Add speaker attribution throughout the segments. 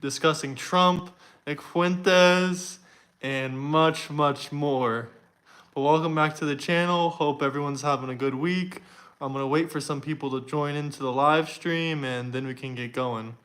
Speaker 1: discussing Trump, Fuentes, and much, much more. But welcome back to the channel. Hope everyone's having a good week. I'm going to wait for some people to join into the live stream and then we can get going.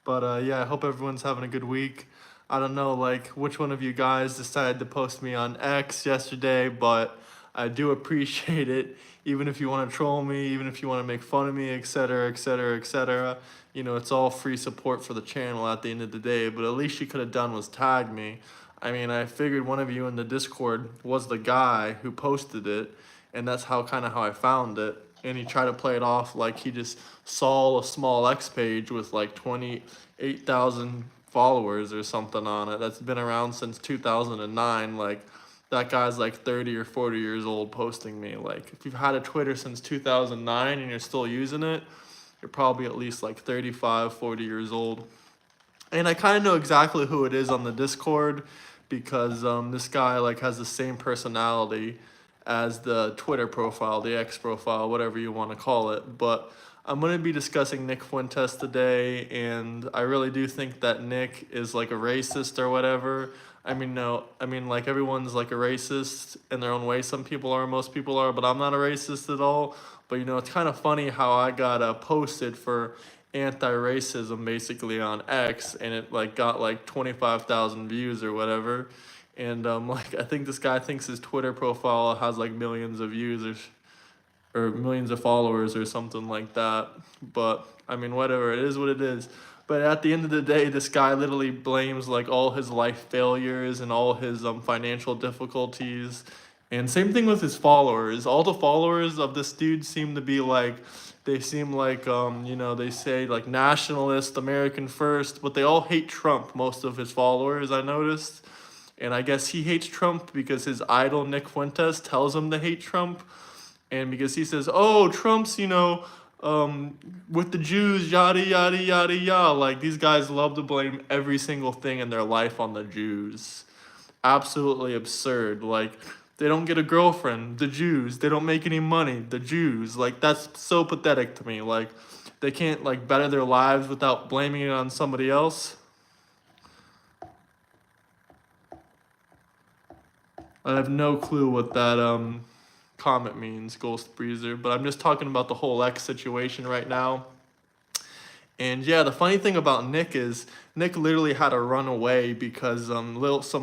Speaker 1: But yeah, I hope everyone's having a good week. I don't know like which one of you guys decided to post me on X yesterday, but I do appreciate it. Even if you want to troll me, even if you want to make fun of me, etc., etc., etc. You know, it's all free support for the channel at the end of the day, but at least you could have done was tag me. I mean, I figured one of you in the Discord was the guy who posted it, and that's how I found it. And he tried to play it off like he just saw a small X page with like 28,000 followers or something on it that's been around since 2009. Like, that guy's like 30 or 40 years old posting me. Like, if you've had a Twitter since 2009 and you're still using it, you're probably at least like 35, 40 years old. And I kind of know exactly who it is on the Discord because this guy like has the same personality as the Twitter profile, the X profile, whatever you want to call it. But I'm going to be discussing Nick Fuentes today, and I really do think that Nick is like a racist or whatever. I mean, no, I mean, like, everyone's like a racist in their own way. Some people are, most people are, but I'm not a racist at all. But, you know, it's kind of funny how I got posted for anti-racism basically on X, and it like got like 25,000 views or whatever. And like, I think this guy thinks his Twitter profile has like millions of views or millions of followers or something like that. But I mean, whatever, it is what it is. But at the end of the day, this guy literally blames like all his life failures and all his financial difficulties. And same thing with his followers. All the followers of this dude seem to be like, they seem like, you know, they say like nationalist, American first, but they all hate Trump, most of his followers, I noticed. And I guess he hates Trump because his idol, Nick Fuentes, tells him to hate Trump. And because he says, oh, Trump's, you know, with the Jews, yada, yada, yada, yada. Like, these guys love to blame every single thing in their life on the Jews. Absolutely absurd. Like, they don't get a girlfriend, the Jews. They don't make any money, the Jews. Like, that's so pathetic to me. Like, they can't, like, better their lives without blaming it on somebody else. I have no clue what that, comment means, Ghost Breezer, but I'm just talking about the whole X situation right now. And yeah, the funny thing about Nick is Nick literally had to run away because some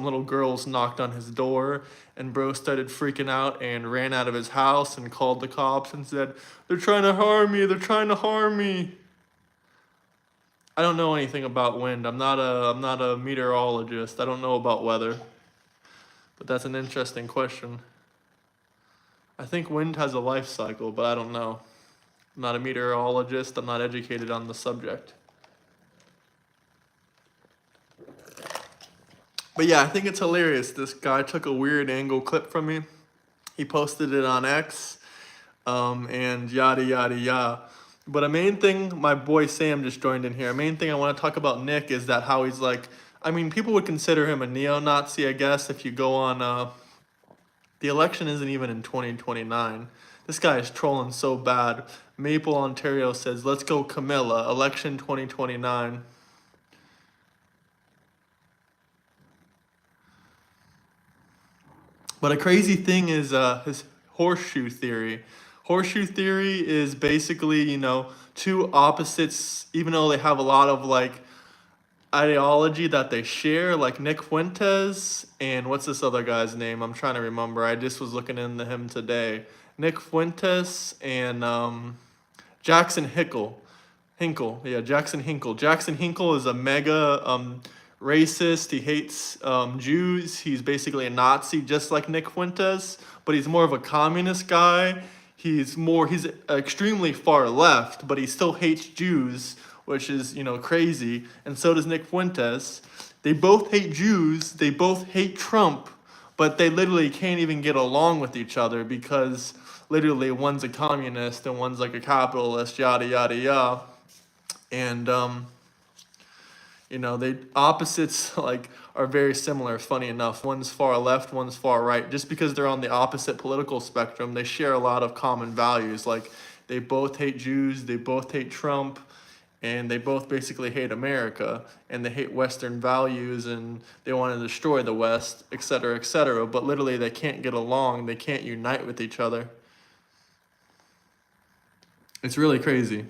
Speaker 1: little girls knocked on his door, and bro started freaking out and ran out of his house and called the cops and said, "They're trying to harm me. They're trying to harm me." I don't know anything about wind. I'm not a meteorologist. I don't know about weather. But that's an interesting question. I think wind has a life cycle, but I don't know. I'm not a meteorologist. I'm not educated on the subject. But yeah, I think it's hilarious. This guy took a weird angle clip from me. He posted it on X, and yada, yada, yada. But a main thing, my boy Sam just joined in here. A main thing I want to talk about Nick is that how he's like, I mean, people would consider him a neo-Nazi, I guess, if you go on, the election isn't even in 2029. This guy is trolling so bad. Maple, Ontario says, let's go Camilla, election 2029. But a crazy thing is his horseshoe theory. Horseshoe theory is basically, you know, two opposites, even though they have a lot of like ideology that they share, like Nick Fuentes and what's this other guy's name? I'm trying to remember. I just was looking into him today. Nick Fuentes and Jackson Hinkle. Yeah, Jackson Hinkle. Jackson Hinkle is a mega racist. He hates Jews. He's basically a Nazi, just like Nick Fuentes, but he's more of a communist guy. He's extremely far left, but he still hates Jews, which is, you know, crazy. And so does Nick Fuentes. They both hate Jews. They both hate Trump, but they literally can't even get along with each other because literally one's a communist and one's like a capitalist, yada, yada, yada. And, you know, they opposites like are very similar, funny enough. One's far left, one's far right. Just because they're on the opposite political spectrum, they share a lot of common values. Like, they both hate Jews, they both hate Trump, and they both basically hate America, and they hate Western values, and they want to destroy the West, etc., etc. But literally, they can't get along. They can't unite with each other. It's really crazy.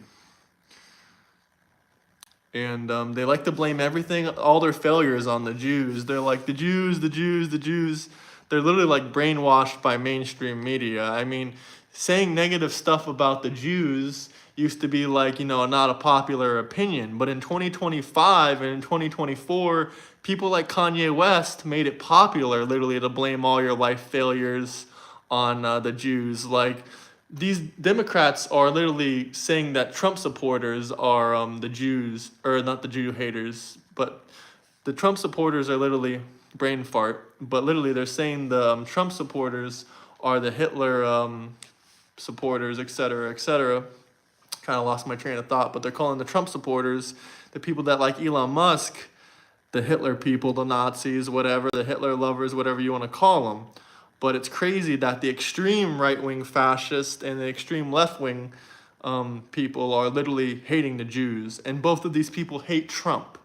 Speaker 1: And they like to blame everything, all their failures on the Jews. They're like, the Jews, the Jews, the Jews. They're literally like brainwashed by mainstream media. I mean, saying negative stuff about the Jews used to be like, not a popular opinion. But in 2025 and in 2024, people like Kanye West made it popular literally to blame all your life failures on the Jews. Like, these Democrats are literally saying that Trump supporters are the Jews, or not the Jew haters, but the Trump supporters are literally brain fart. But literally, they're saying the Trump supporters are the Hitler supporters, etc., etc. Kind of lost my train of thought, but they're calling the Trump supporters, the people that like Elon Musk, the Hitler people, the Nazis, whatever, the Hitler lovers, whatever you want to call them. But it's crazy that the extreme right-wing fascist and the extreme left-wing people are literally hating the Jews. And both of these people hate Trump.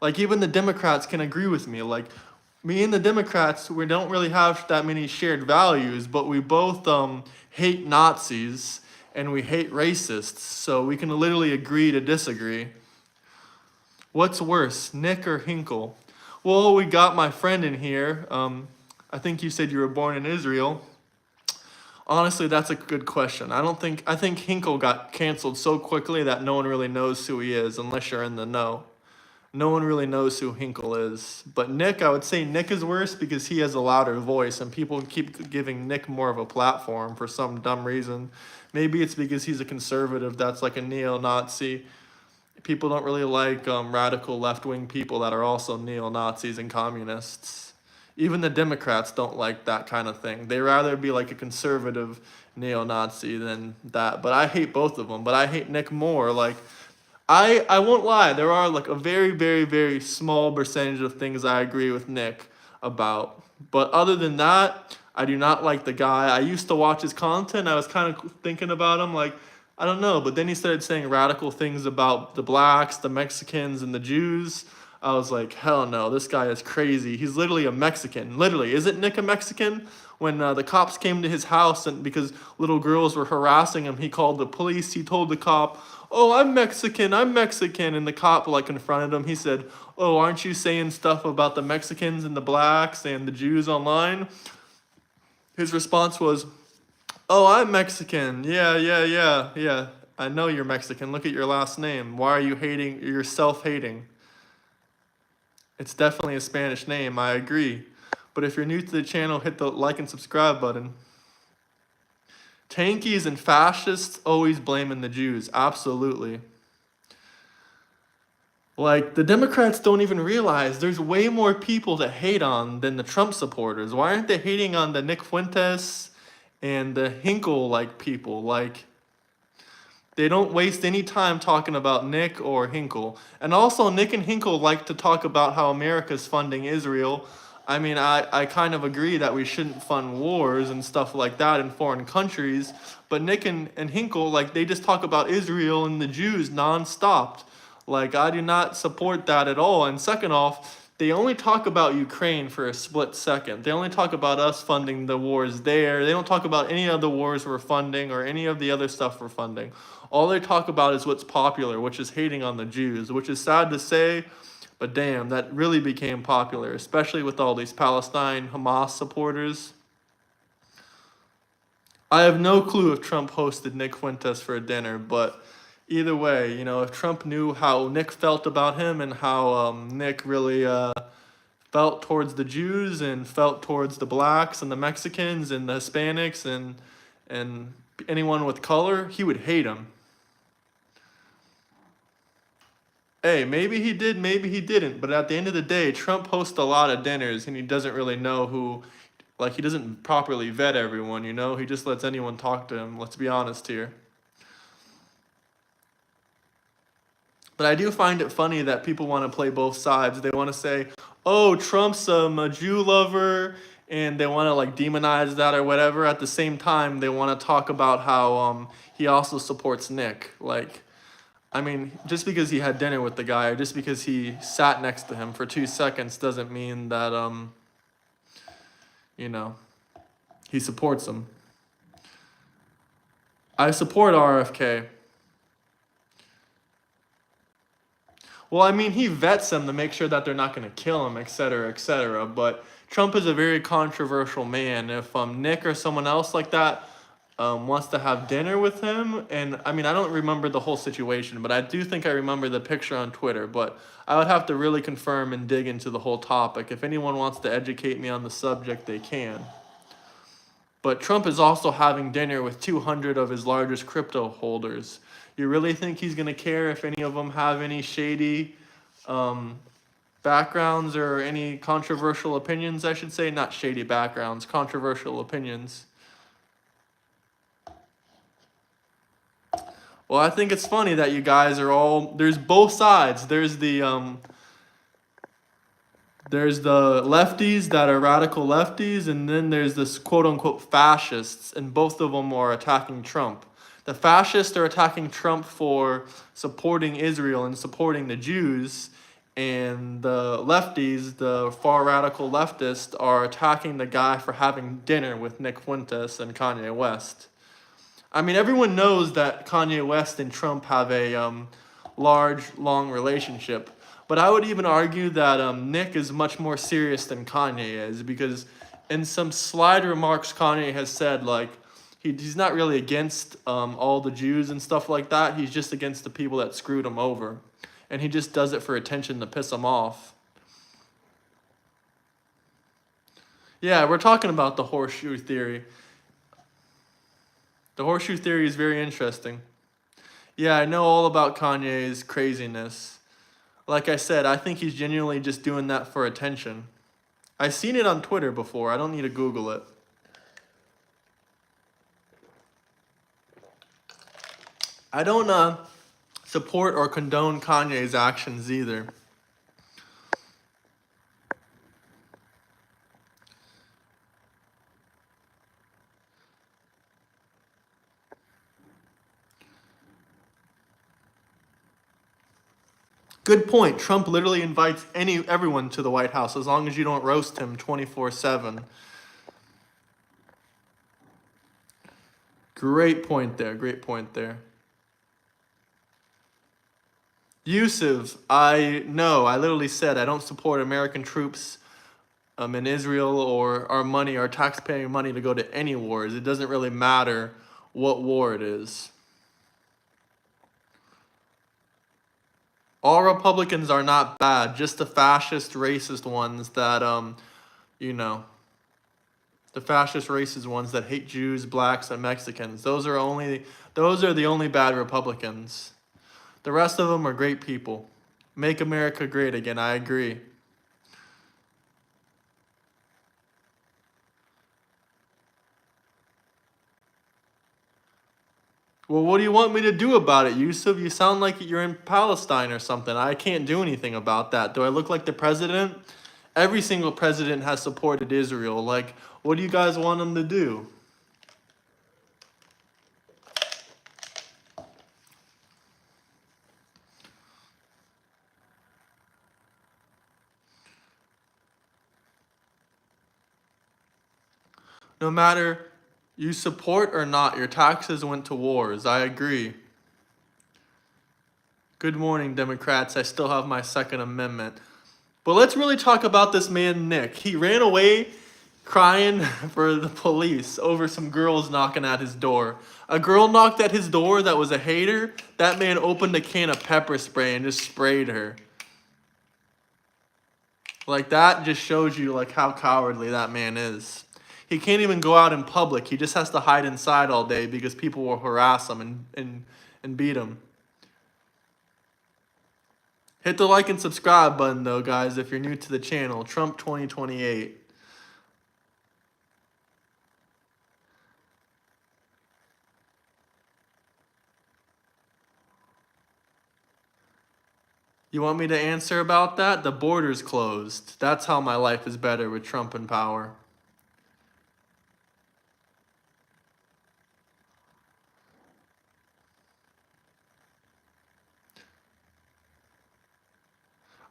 Speaker 1: Like, even the Democrats can agree with me. Like, me and the Democrats, we don't really have that many shared values, but we both hate Nazis and we hate racists. So we can literally agree to disagree. What's worse, Nick or Hinkle? Well, we got my friend in here. I think you said you were born in Israel. Honestly, that's a good question. I think Hinkle got canceled so quickly that no one really knows who he is unless you're in the know. No one really knows who Hinkle is. But Nick, I would say Nick is worse because he has a louder voice and people keep giving Nick more of a platform for some dumb reason. Maybe it's because he's a conservative that's like a neo-Nazi. People don't really like radical left-wing people that are also neo-Nazis and communists. Even the Democrats don't like that kind of thing. They rather be like a conservative neo-Nazi than that. But I hate both of them. But I hate Nick more. Like, I won't lie. There are like a very, very, very small percentage of things I agree with Nick about. But other than that, I do not like the guy. I used to watch his content. I was kind of thinking about him like, I don't know. But then he started saying radical things about the blacks, the Mexicans, and the Jews. I was like, hell no, this guy is crazy. He's literally a Mexican. Literally, isn't Nick a Mexican? When the cops came to his house and because little girls were harassing him, he called the police. He told the cop, oh, I'm Mexican. And the cop like confronted him. He said, oh, aren't you saying stuff about the Mexicans and the blacks and the Jews online? His response was, oh, I'm Mexican. Yeah. I know you're Mexican. Look at your last name. Why are you hating? You're self-hating. It's definitely a Spanish name, I agree. But if you're new to the channel, hit the like and subscribe button. Tankies and fascists always blaming the Jews, absolutely. Like, the Democrats don't even realize there's way more people to hate on than the Trump supporters. Why aren't they hating on the Nick Fuentes and the Hinkle people? Like, they don't waste any time talking about Nick or Hinkle. And also, Nick and Hinkle like to talk about how America's funding Israel. I mean, I kind of agree that we shouldn't fund wars and stuff like that in foreign countries. But Nick and Hinkle, they just talk about Israel and the Jews nonstop. Like, I do not support that at all. And second off, they only talk about Ukraine for a split second. They only talk about us funding the wars there. They don't talk about any of the wars we're funding or any of the other stuff we're funding. All they talk about is what's popular, which is hating on the Jews, which is sad to say, but damn, that really became popular, especially with all these Palestine Hamas supporters. I have no clue if Trump hosted Nick Fuentes for a dinner, but either way, if Trump knew how Nick felt about him and how Nick really felt towards the Jews and felt towards the blacks and the Mexicans and the Hispanics and anyone with color, he would hate him. Hey, maybe he did, maybe he didn't. But at the end of the day, Trump hosts a lot of dinners and he doesn't really know who, he doesn't properly vet everyone, He just lets anyone talk to him. Let's be honest here. But I do find it funny that people want to play both sides. They want to say, oh, Trump's a Jew lover, and they want to demonize that or whatever. At the same time, they want to talk about how he also supports Nick. I mean, just because he had dinner with the guy, or just because he sat next to him for 2 seconds, doesn't mean that you know, he supports him. I support RFK. Well, I mean, he vets them to make sure that they're not going to kill him, et cetera, et cetera. But Trump is a very controversial man. If Nick or someone else like that wants to have dinner with him, and I mean, I don't remember the whole situation, but I do think I remember the picture on Twitter. But I would have to really confirm and dig into the whole topic. If anyone wants to educate me on the subject, they can. But Trump is also having dinner with 200 of his largest crypto holders. You really think he's going to care if any of them have any shady backgrounds or any controversial opinions, I should say? Not shady backgrounds, controversial opinions. Well, I think it's funny that you guys are all, there's both sides. There's the lefties that are radical lefties, and then there's this quote-unquote fascists, and both of them are attacking Trump. The fascists are attacking Trump for supporting Israel and supporting the Jews, and the lefties, the far radical leftists, are attacking the guy for having dinner with Nick Fuentes and Kanye West. I mean, everyone knows that Kanye West and Trump have a large, long relationship. But I would even argue that Nick is much more serious than Kanye is, because in some slide remarks Kanye has said, like, he's not really against all the Jews and stuff like that. He's just against the people that screwed him over. And he just does it for attention to piss him off. Yeah, we're talking about the horseshoe theory. The horseshoe theory is very interesting. Yeah, I know all about Kanye's craziness. Like I said, I think he's genuinely just doing that for attention. I've seen it on Twitter before. I don't need to Google it. I don't support or condone Kanye's actions either. Good point. Trump literally invites everyone to the White House as long as you don't roast him 24/7. Great point there. Great point there. Yusuf, I literally said I don't support American troops in Israel or our money, our taxpaying money to go to any wars. It doesn't really matter what war it is. All Republicans are not bad, just the fascist, racist ones that, the fascist, racist ones that hate Jews, blacks, and Mexicans. Those are the only bad Republicans. The rest of them are great people. Make America great again, I agree. Well, what do you want me to do about it, Yusuf? You sound like you're in Palestine or something. I can't do anything about that. Do I look like the president? Every single president has supported Israel. Like, what do you guys want them to do? No matter you support or not, your taxes went to wars. I agree. Good morning, Democrats. I still have my Second Amendment. But let's really talk about this man, Nick. He ran away crying for the police over some girls knocking at his door. A girl knocked at his door that was a hater. That man opened a can of pepper spray and just sprayed her. Like, that just shows you like how cowardly that man is. He can't even go out in public. He just has to hide inside all day because people will harass him and beat him. Hit the like and subscribe button though, guys, if you're new to the channel. Trump 2028. You want me to answer about that? The border's closed. That's how my life is better with Trump in power.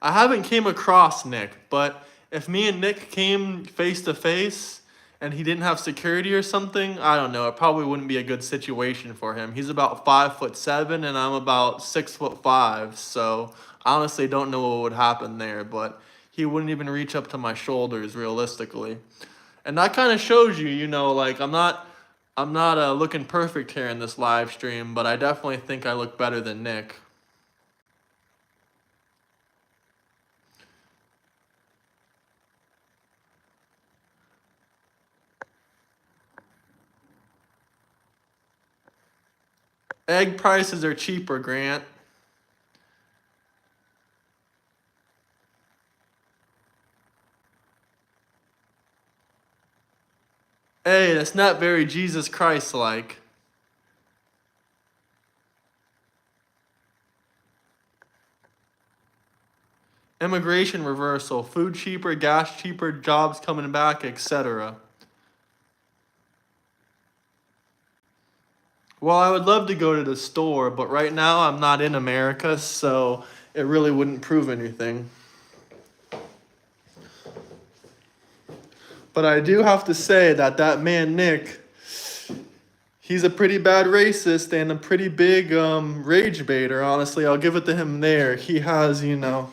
Speaker 1: I haven't came across Nick, but if me and Nick came face to face and he didn't have security or something, I don't know. It probably wouldn't be a good situation for him. He's about 5'7" and I'm about 6'5", so I honestly don't know what would happen there, but he wouldn't even reach up to my shoulders realistically. And that kind of shows you, like I'm not looking perfect here in this live stream, but I definitely think I look better than Nick. Egg prices are cheaper, Grant. Hey, that's not very Jesus Christ-like. Immigration reversal, food cheaper, gas cheaper, jobs coming back, etc. Well, I would love to go to the store, but right now I'm not in America, so it really wouldn't prove anything. But I do have to say that man Nick, he's a pretty bad racist and a pretty big rage baiter, honestly. I'll give it to him there. He has, defund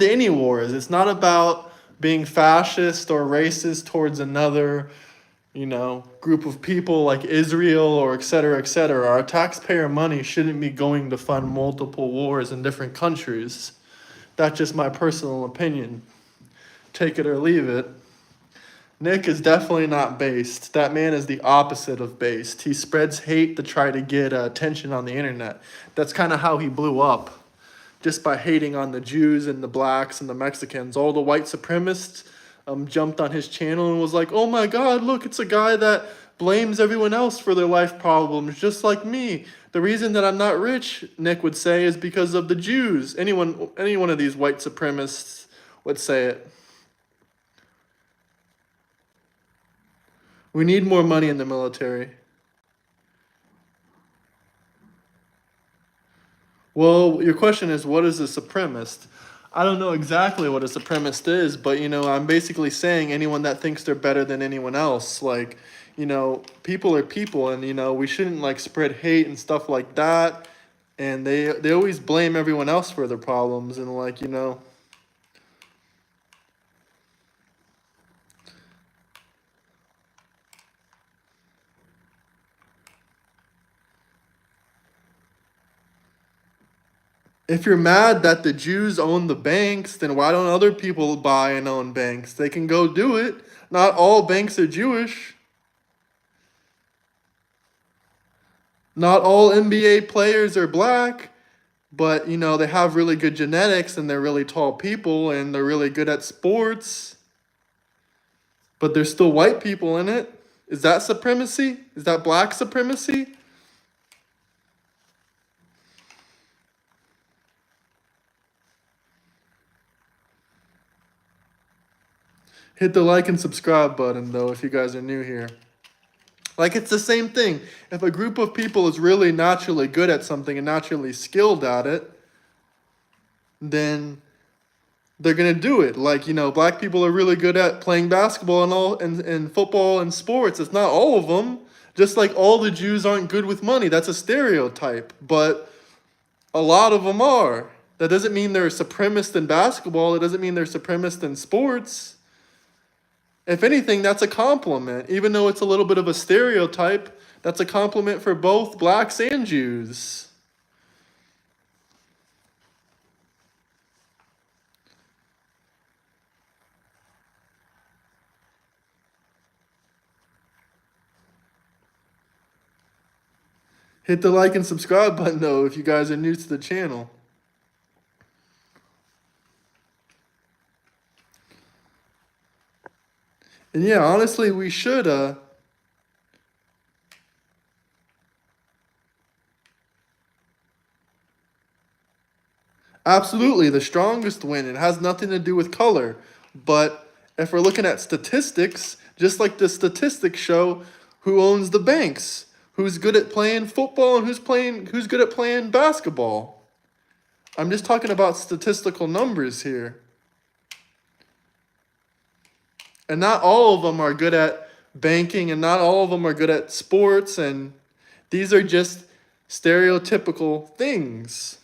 Speaker 1: any wars. It's not about being fascist or racist towards another, group of people like Israel or et cetera, et cetera. Our taxpayer money shouldn't be going to fund multiple wars in different countries. That's just my personal opinion. Take it or leave it. Nick is definitely not based. That man is the opposite of based. He spreads hate to try to get attention on the internet. That's kind of how he blew up, just by hating on the Jews and the blacks and the Mexicans. All the white supremacists jumped on his channel and was like, oh my God, look, it's a guy that blames everyone else for their life problems, just like me. The reason that I'm not rich, Nick would say, is because of the Jews. Any one of these white supremacists would say it. We need more money in the military. Well, your question is, what is a supremacist? I don't know exactly what a supremacist is, but, I'm basically saying anyone that thinks they're better than anyone else. Like, people are people, and, we shouldn't, spread hate and stuff like that. And they always blame everyone else for their problems, and, if you're mad that the Jews own the banks, then why don't other people buy and own banks? They can go do it. Not all banks are Jewish. Not all NBA players are black, but, they have really good genetics and they're really tall people and they're really good at sports. But there's still white people in it. Is that supremacy? Is that black supremacy? Hit the like and subscribe button, though, if you guys are new here. It's the same thing. If a group of people is really naturally good at something and naturally skilled at it, then they're going to do it. Black people are really good at playing basketball and football and sports. It's not all of them. Just like all the Jews aren't good with money. That's a stereotype. But a lot of them are. That doesn't mean they're supremacist in basketball. It doesn't mean they're supremacist in sports. If anything, that's a compliment. Even though it's a little bit of a stereotype, that's a compliment for both blacks and Jews. Hit the like and subscribe button, though, if you guys are new to the channel. And yeah, honestly, we should, absolutely, the strongest win. It has nothing to do with color. But if we're looking at statistics, just like the statistics show who owns the banks, who's good at playing football and who's good at playing basketball. I'm just talking about statistical numbers here. And not all of them are good at banking, and not all of them are good at sports, and these are just stereotypical things.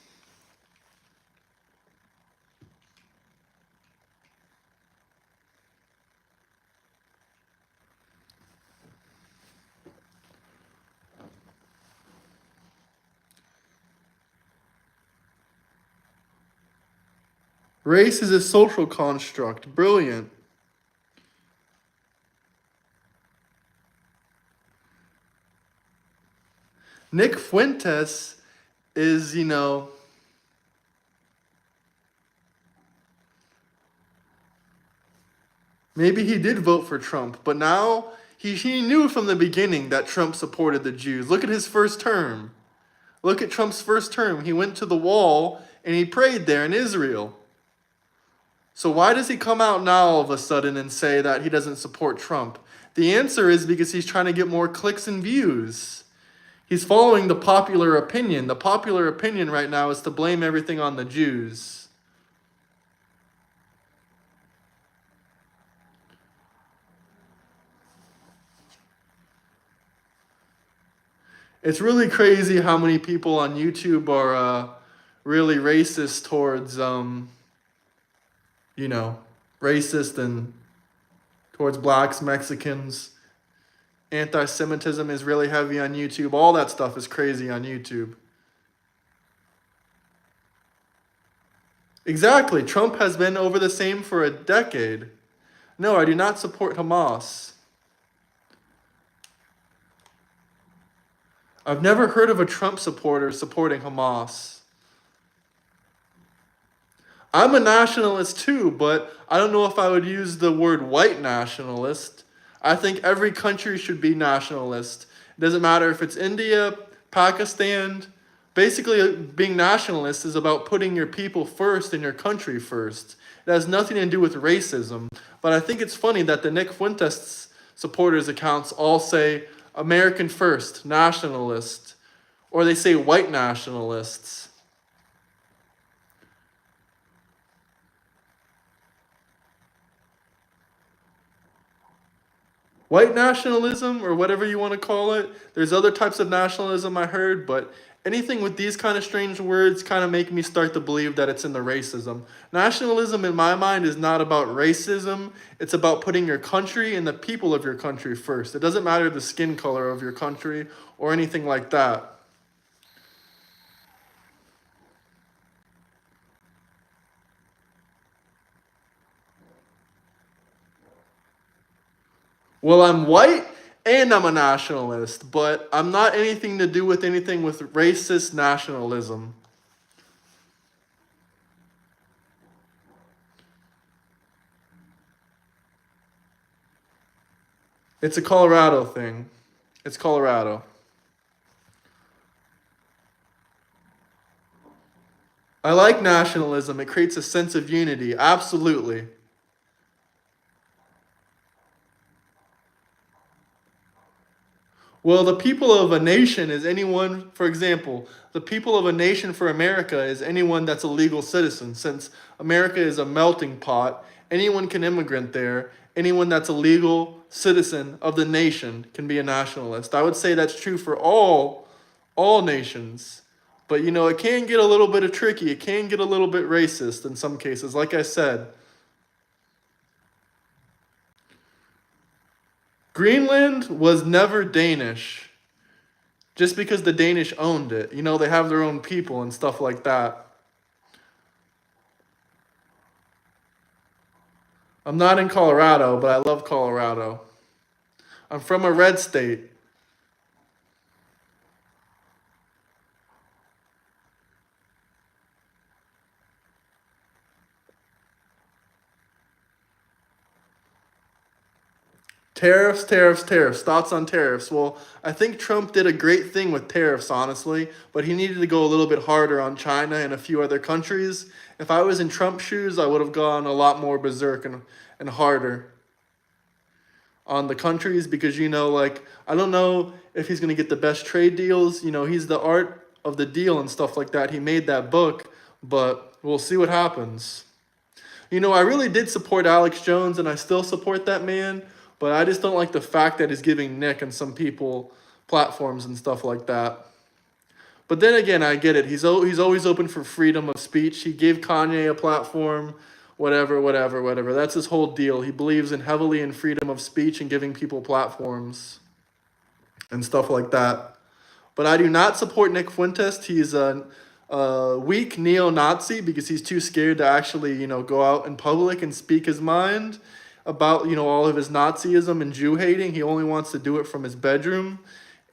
Speaker 1: Race is a social construct. Brilliant. Nick Fuentes is, maybe he did vote for Trump, but now he knew from the beginning that Trump supported the Jews. Look at his first term. Look at Trump's first term. He went to the wall and he prayed there in Israel. So why does he come out now all of a sudden and say that he doesn't support Trump? The answer is because he's trying to get more clicks and views. He's following the popular opinion. The popular opinion right now is to blame everything on the Jews. It's really crazy how many people on YouTube are really racist towards, racist and towards blacks, Mexicans. Anti-Semitism is really heavy on YouTube. All that stuff is crazy on YouTube. Exactly. Trump has been over the same for a decade. No, I do not support Hamas. I've never heard of a Trump supporter supporting Hamas. I'm a nationalist too, but I don't know if I would use the word white nationalist. I think every country should be nationalist. It doesn't matter if it's India, Pakistan. Basically, being nationalist is about putting your people first and your country first. It has nothing to do with racism. But I think it's funny that the Nick Fuentes supporters accounts all say American first, nationalist, or they say white nationalists. White nationalism, or whatever you want to call it. There's other types of nationalism I heard, but anything with these kind of strange words kind of make me start to believe that it's in the racism. Nationalism, in my mind, is not about racism. It's about putting your country and the people of your country first. It doesn't matter the skin color of your country or anything like that. Well, I'm white and I'm a nationalist, but I'm not anything to do with anything with racist nationalism. It's a Colorado thing. It's Colorado. I like nationalism. It creates a sense of unity. Absolutely. Well, the people of a nation is anyone, for example, the people of a nation for America is anyone that's a legal citizen. Since America is a melting pot, anyone can immigrant there. Anyone that's a legal citizen of the nation can be a nationalist. I would say that's true for all nations. But it can get a little bit tricky. It can get a little bit racist in some cases. Like I said, Greenland was never Danish just because the Danish owned it. They have their own people and stuff like that. I'm not in Colorado, but I love Colorado. I'm from a red state. Tariffs, tariffs, tariffs. Thoughts on tariffs? Well, I think Trump did a great thing with tariffs, honestly, but he needed to go a little bit harder on China and a few other countries. If I was in Trump's shoes, I would have gone a lot more berserk and harder on the countries because, I don't know if he's going to get the best trade deals. He's the art of the deal and stuff like that. He made that book, but we'll see what happens. You know, I really did support Alex Jones, and I still support that man, but I just don't like the fact that he's giving Nick and some people platforms and stuff like that. But then again, I get it. He's always open for freedom of speech. He gave Kanye a platform, whatever. That's his whole deal. He believes heavily in freedom of speech and giving people platforms and stuff like that. But I do not support Nick Fuentes. He's a weak neo-Nazi because he's too scared to actually, go out in public and speak his mind about, all of his Nazism and Jew hating. He only wants to do it from his bedroom.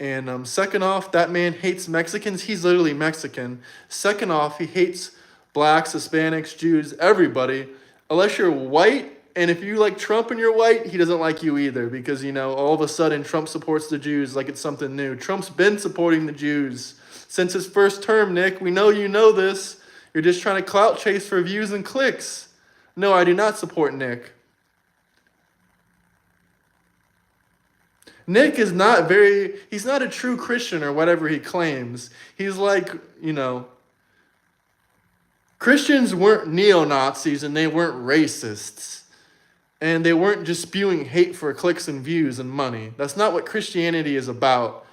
Speaker 1: And second off, that man hates Mexicans. He's literally Mexican. Second off, he hates blacks, Hispanics, Jews, everybody. Unless you're white, and if you like Trump and you're white, he doesn't like you either. Because, all of a sudden Trump supports the Jews like it's something new. Trump's been supporting the Jews since his first term, Nick. We know you know this. You're just trying to clout chase for views and clicks. No, I do not support Nick. Nick is he's not a true Christian or whatever he claims. He's like, Christians weren't neo-Nazis and they weren't racists. And they weren't just spewing hate for clicks and views and money. That's not what Christianity is about.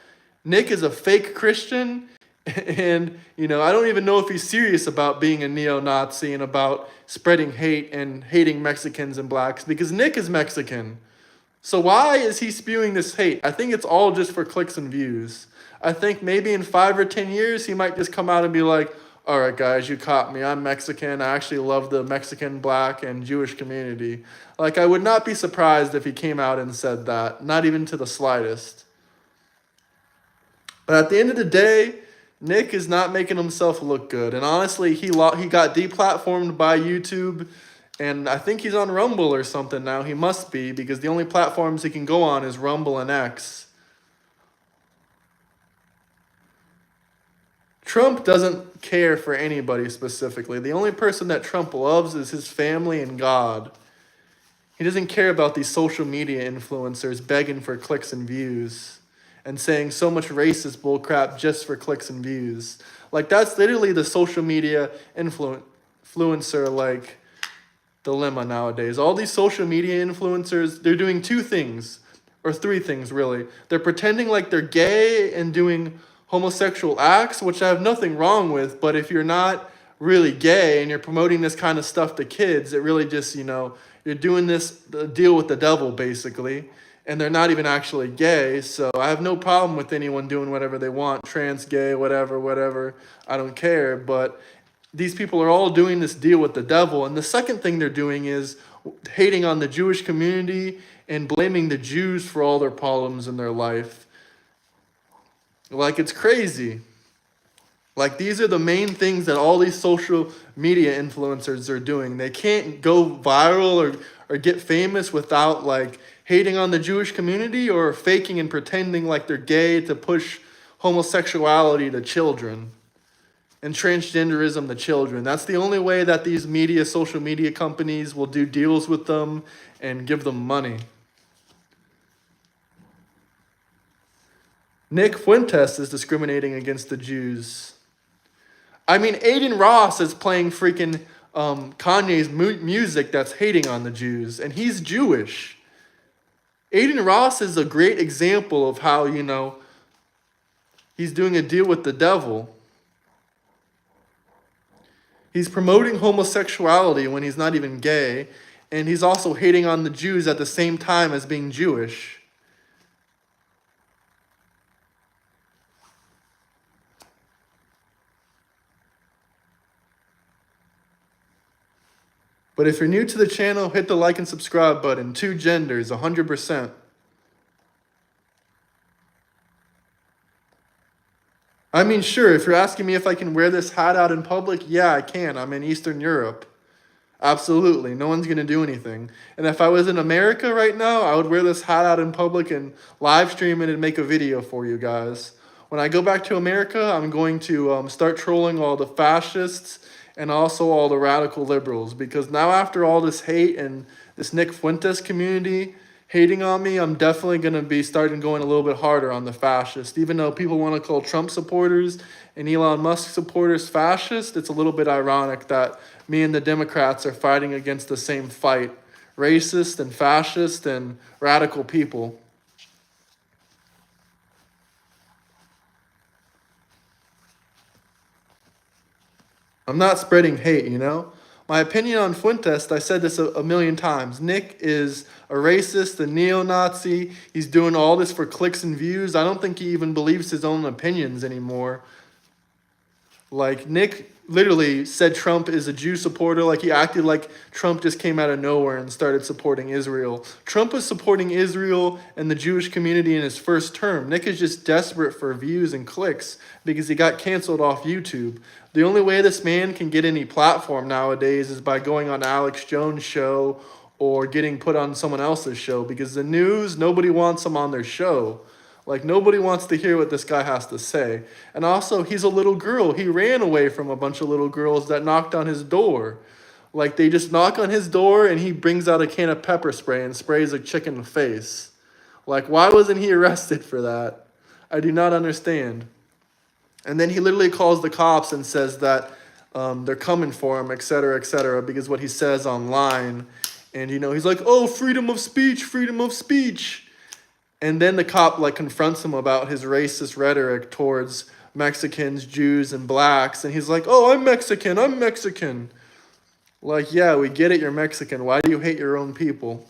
Speaker 1: Nick is a fake Christian, and, I don't even know if he's serious about being a neo-Nazi and about spreading hate and hating Mexicans and blacks, because Nick is Mexican. So why is he spewing this hate? I think it's all just for clicks and views. I think maybe in 5 or 10 years, he might just come out and be like, all right, guys, you caught me. I'm Mexican. I actually love the Mexican, black, and Jewish community. Like, I would not be surprised if he came out and said that, not even to the slightest. But at the end of the day, Nick is not making himself look good. And honestly, he got deplatformed by YouTube. And I think he's on Rumble or something now. He must be, because the only platforms he can go on is Rumble and X. Trump doesn't care for anybody specifically. The only person that Trump loves is his family and God. He doesn't care about these social media influencers begging for clicks and views and saying so much racist bullcrap just for clicks and views. Like, that's literally the social media influencer, dilemma nowadays. All these social media influencers, they're doing 2 things, or 3 things really. They're pretending like they're gay and doing homosexual acts, which I have nothing wrong with, but if you're not really gay and you're promoting this kind of stuff to kids, it really just, you're doing this deal with the devil basically, and they're not even actually gay. So I have no problem with anyone doing whatever they want, trans, gay, whatever, I don't care. But these people are all doing this deal with the devil. And the second thing they're doing is hating on the Jewish community and blaming the Jews for all their problems in their life. Like, it's crazy. Like, these are the main things that all these social media influencers are doing. They can't go viral or get famous without, hating on the Jewish community or faking and pretending like they're gay to push homosexuality to children and transgenderism to children. That's the only way that these social media companies will do deals with them and give them money. Nick Fuentes is discriminating against the Jews. I mean, Aiden Ross is playing freaking Kanye's music that's hating on the Jews, and he's Jewish. Aiden Ross is a great example of how, he's doing a deal with the devil. He's promoting homosexuality when he's not even gay, and he's also hating on the Jews at the same time as being Jewish. But if you're new to the channel, hit the like and subscribe button. 2 genders, 100%. I mean, sure, if you're asking me if I can wear this hat out in public, yeah, I can. I'm in Eastern Europe. Absolutely. No one's going to do anything. And if I was in America right now, I would wear this hat out in public and live stream it and make a video for you guys. When I go back to America, I'm going to start trolling all the fascists and also all the radical liberals, because now after all this hate and this Nick Fuentes community, hating on me, I'm definitely going to be starting going a little bit harder on the fascist. Even though people want to call Trump supporters and Elon Musk supporters fascist, it's a little bit ironic that me and the Democrats are fighting against the same fight: racist and fascist and radical people. I'm not spreading hate, you know? My opinion on Fuentes, I said this a million times. Nick is a racist, a neo-Nazi. He's doing all this for clicks and views. I don't think he even believes his own opinions anymore. Like, Nick literally said Trump is a Jew supporter. Like, he acted like Trump just came out of nowhere and started supporting Israel. Trump was supporting Israel and the Jewish community in his first term. Nick is just desperate for views and clicks because he got canceled off YouTube. The only way this man can get any platform nowadays is by going on Alex Jones' show or getting put on someone else's show, because the news, nobody wants him on their show. Like, nobody wants to hear what this guy has to say. And also, he's a little girl. He ran away from a bunch of little girls that knocked on his door. Like, they just knock on his door and he brings out a can of pepper spray and sprays a chick in the face. Like, why wasn't he arrested for that? I do not understand. And then he literally calls the cops and says that they're coming for him, etc., because what he says online. And, you know, he's like, oh, freedom of speech, freedom of speech. And then the cop like confronts him about his racist rhetoric towards Mexicans, Jews, and blacks. And he's like, oh, I'm Mexican, I'm Mexican. Like, yeah, we get it, you're Mexican. Why do you hate your own people?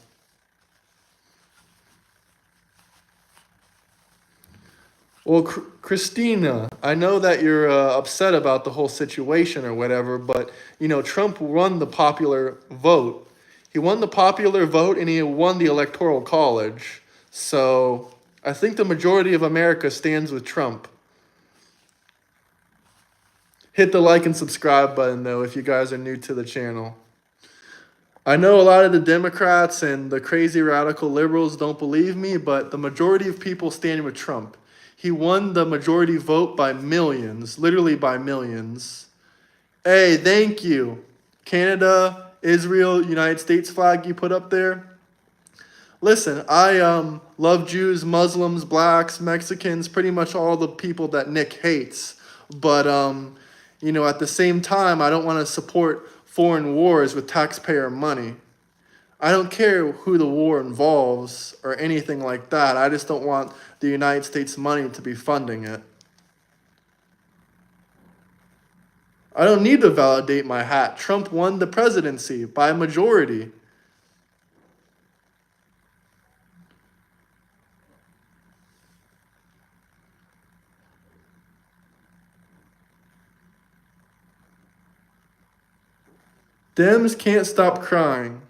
Speaker 1: Well, Christina, I know that you're upset about the whole situation or whatever, but, you know, Trump won the popular vote. He won the popular vote and he won the Electoral College. So I think the majority of America stands with Trump. Hit the like and subscribe button, though, if you guys are new to the channel. I know a lot of the Democrats and the crazy radical liberals don't believe me, but the majority of people stand with Trump. He won the majority vote by millions, literally by millions. Hey, thank you. Canada, Israel, United States flag you put up there. Listen, I love Jews, Muslims, blacks, Mexicans, pretty much all the people that Nick hates. But, you know, at the same time, I don't want to support foreign wars with taxpayer money. I don't care who the war involves or anything like that. I just don't want the United States money to be funding it. I don't need to validate my hat. Trump won the presidency by a majority. Dems can't stop crying.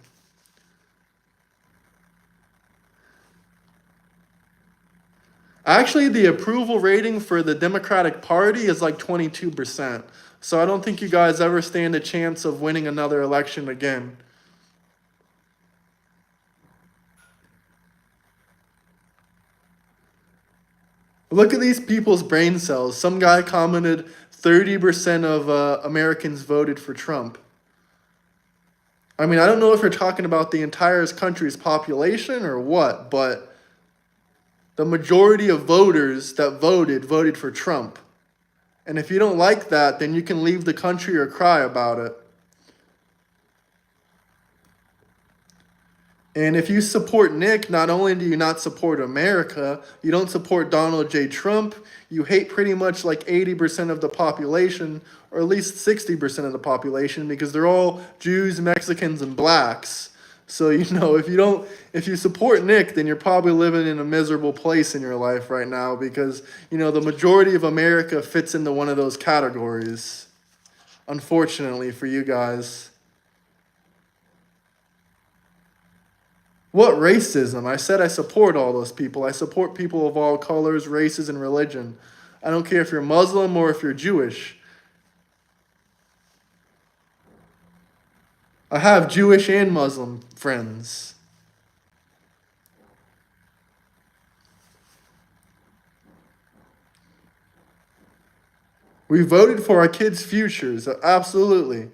Speaker 1: Actually, the approval rating for the Democratic Party is like 22%. So I don't think you guys ever stand a chance of winning another election again. Look at these people's brain cells. Some guy commented 30% of Americans voted for Trump. I mean, I don't know if you're talking about the entire country's population or what, but the majority of voters that voted for Trump. And if you don't like that, then you can leave the country or cry about it. And if you support Nick, not only do you not support America, you don't support Donald J. Trump, you hate pretty much like 80% of the population, or at least 60% of the population, because they're all Jews, Mexicans, and blacks. So, you know, if you support Nick, then you're probably living in a miserable place in your life right now, because, you know, the majority of America fits into one of those categories, unfortunately for you guys. What racism? I said I support all those people. I support people of all colors, races, and religion. I don't care if you're Muslim or if you're Jewish. I have Jewish and Muslim friends. We voted for our kids' futures, absolutely.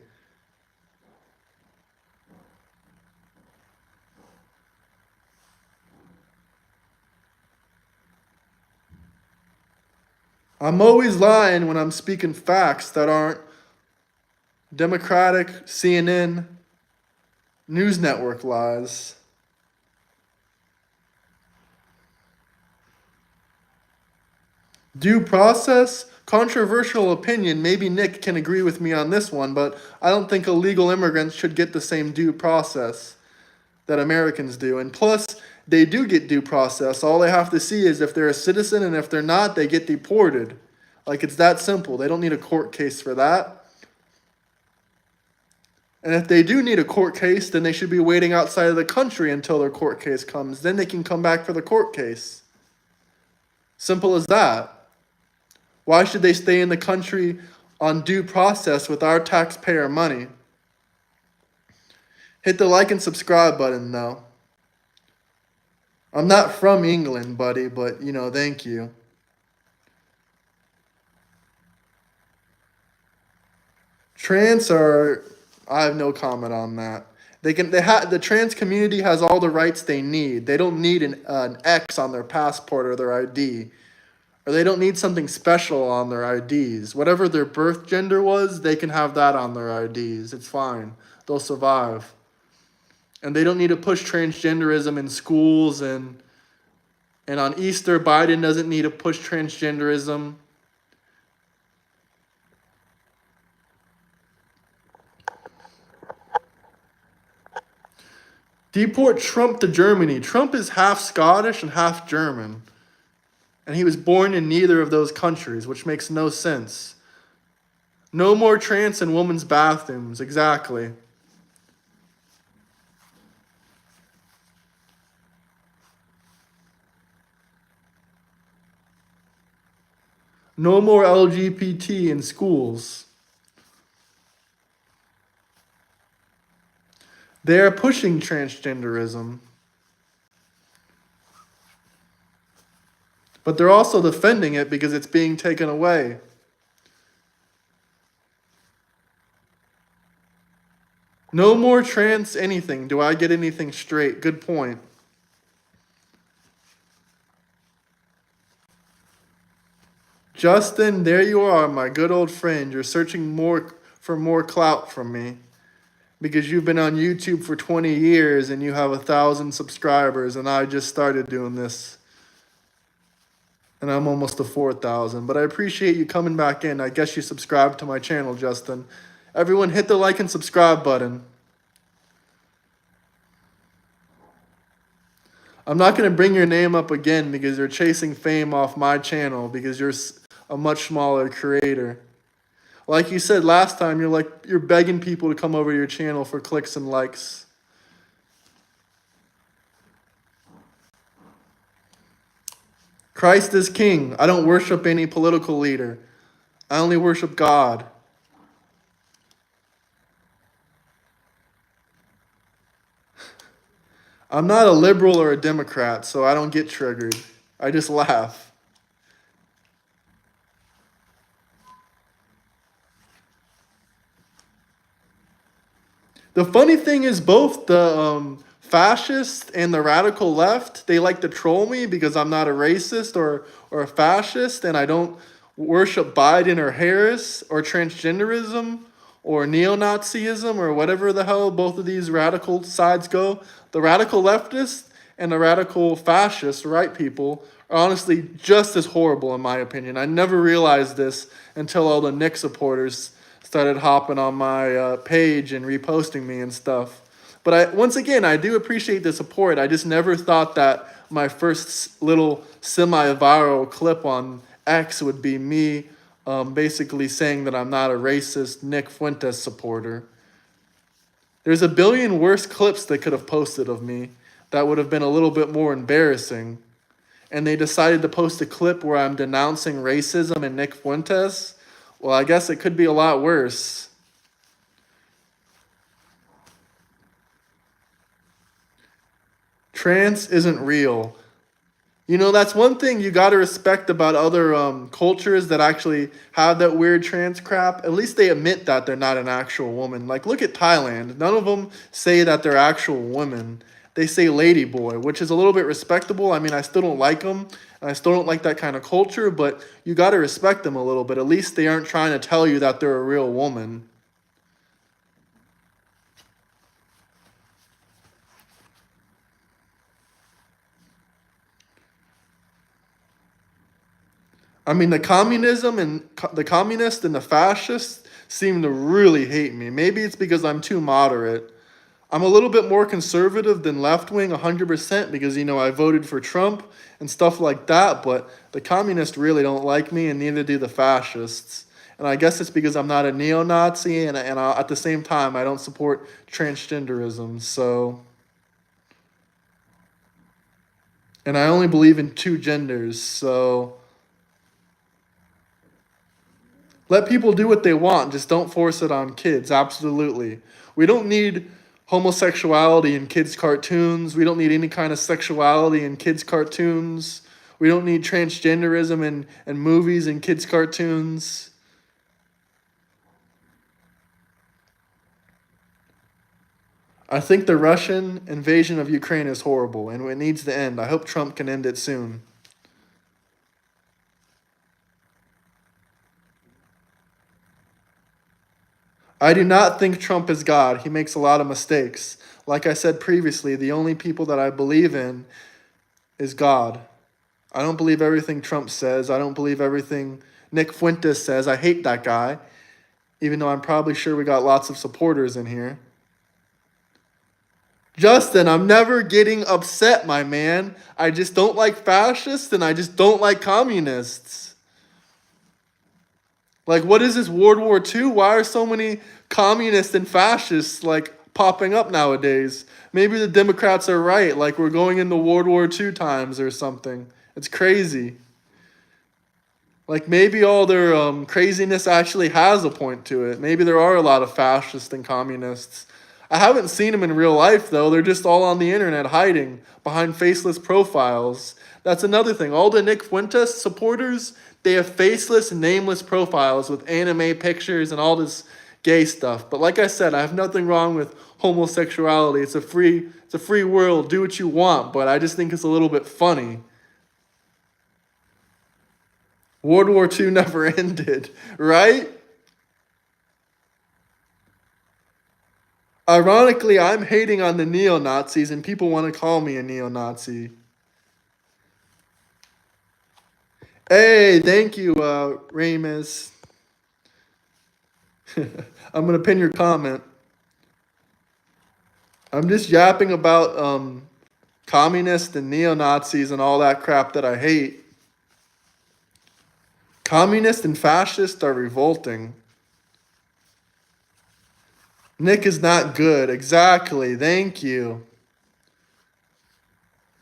Speaker 1: I'm always lying when I'm speaking facts that aren't Democratic, CNN, news network lies. Due process, controversial opinion. Maybe Nick can agree with me on this one, but I don't think illegal immigrants should get the same due process that Americans do. And plus, they do get due process. All they have to see is if they're a citizen, and if they're not, they get deported. Like, it's that simple. They don't need a court case for that. And if they do need a court case, then they should be waiting outside of the country until their court case comes. Then they can come back for the court case. Simple as that. Why should they stay in the country on due process with our taxpayer money? Hit the like and subscribe button, though. I'm not from England, buddy, but, thank you. Trans are, I have no comment on that. The trans community has all the rights they need. They don't need an X on their passport or their ID. Or they don't need something special on their IDs. Whatever their birth gender was, they can have that on their IDs. It's fine. They'll survive. And they don't need to push transgenderism in schools, and on Easter, Biden doesn't need to push transgenderism. Deport Trump to Germany. Trump is half Scottish and half German. And he was born in neither of those countries, which makes no sense. No more trans in women's bathrooms. Exactly. No more LGBT in schools. They're pushing transgenderism. But they're also defending it because it's being taken away. No more trans anything. Do I get anything straight? Good point. Justin, there you are, my good old friend. You're searching for more clout from me because you've been on YouTube for 20 years and you have 1,000 subscribers, and I just started doing this. And I'm almost to 4,000. But I appreciate you coming back in. I guess you subscribed to my channel, Justin. Everyone hit the like and subscribe button. I'm not going to bring your name up again because you're chasing fame off my channel because you're a much smaller creator. Like you said last time, you're begging people to come over to your channel for clicks and likes. Christ is king. I don't worship any political leader. I only worship God. I'm not a liberal or a Democrat, so I don't get triggered. I just laugh. The funny thing is both the fascist and the radical left, they like to troll me because I'm not a racist or a fascist, and I don't worship Biden or Harris or transgenderism or neo-Nazism or whatever the hell both of these radical sides go. The radical leftists and the radical fascists, right people, are honestly just as horrible in my opinion. I never realized this until all the Nick supporters started hopping on my page and reposting me and stuff. But once again, I do appreciate the support. I just never thought that my first little semi-viral clip on X would be me basically saying that I'm not a racist Nick Fuentes supporter. There's a billion worse clips they could have posted of me that would have been a little bit more embarrassing. And they decided to post a clip where I'm denouncing racism and Nick Fuentes. Well, I guess it could be a lot worse. Trans isn't real. That's one thing you got to respect about other cultures that actually have that weird trans crap. At least they admit that they're not an actual woman. Like, look at Thailand. None of them say that they're actual women. they say lady boy, which is a little bit respectable. I mean, I still don't like them, and I still don't like that kind of culture, but you got to respect them a little bit. At least they aren't trying to tell you that they're a real woman. I mean, the communists and the fascists seem to really hate me. Maybe it's because I'm too moderate. I'm a little bit more conservative than left wing 100% because, I voted for Trump and stuff like that, but the communists really don't like me, and neither do the fascists. And I guess it's because I'm not a neo-Nazi, and at the same time, I don't support transgenderism, so. And I only believe in two genders, so. Let people do what they want, just don't force it on kids, absolutely. We don't need homosexuality in kids' cartoons. We don't need any kind of sexuality in kids' cartoons. We don't need transgenderism in movies and kids' cartoons. I think the Russian invasion of Ukraine is horrible, and it needs to end. I hope Trump can end it soon. I do not think Trump is God. He makes a lot of mistakes. Like I said previously, the only people that I believe in is God. I don't believe everything Trump says. I don't believe everything Nick Fuentes says. I hate that guy, even though I'm probably sure we got lots of supporters in here. Justin, I'm never getting upset, my man. I just don't like fascists and I just don't like communists. Like, what is this, World War II? Why are so many communists and fascists, popping up nowadays? Maybe the Democrats are right. Like, we're going into World War II times or something. It's crazy. Like, maybe all their craziness actually has a point to it. Maybe there are a lot of fascists and communists. I haven't seen them in real life, though. They're just all on the internet hiding behind faceless profiles. That's another thing. All the Nick Fuentes supporters, they have faceless, nameless profiles with anime pictures and all this gay stuff. But like I said, I have nothing wrong with homosexuality. It's a free world. Do what you want. But I just think it's a little bit funny. World War II never ended, right? Ironically, I'm hating on the neo-Nazis, and people want to call me a neo-Nazi. Hey, thank you, Ramus. I'm going to pin your comment. I'm just yapping about communists and neo-Nazis and all that crap that I hate. Communists and fascists are revolting. Nick is not good. Exactly. Thank you.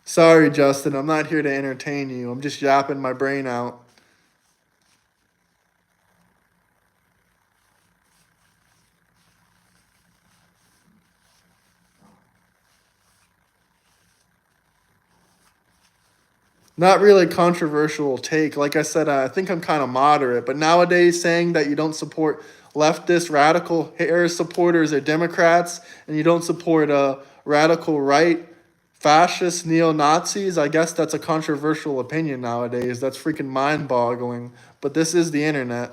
Speaker 1: Sorry, Justin. I'm not here to entertain you. I'm just yapping my brain out. Not really a controversial take. Like I said, I think I'm kind of moderate. But nowadays, saying that you don't support leftist, radical Harris supporters or Democrats, and you don't support radical right, fascist, neo-Nazis, I guess that's a controversial opinion nowadays. That's freaking mind-boggling. But this is the internet.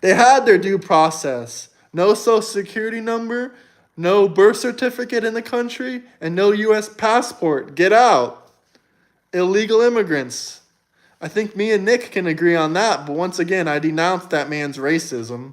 Speaker 1: They had their due process. No social security number, no birth certificate in the country, and no U.S. passport. Get out. Illegal immigrants. I think me and Nick can agree on that, but once again, I denounce that man's racism.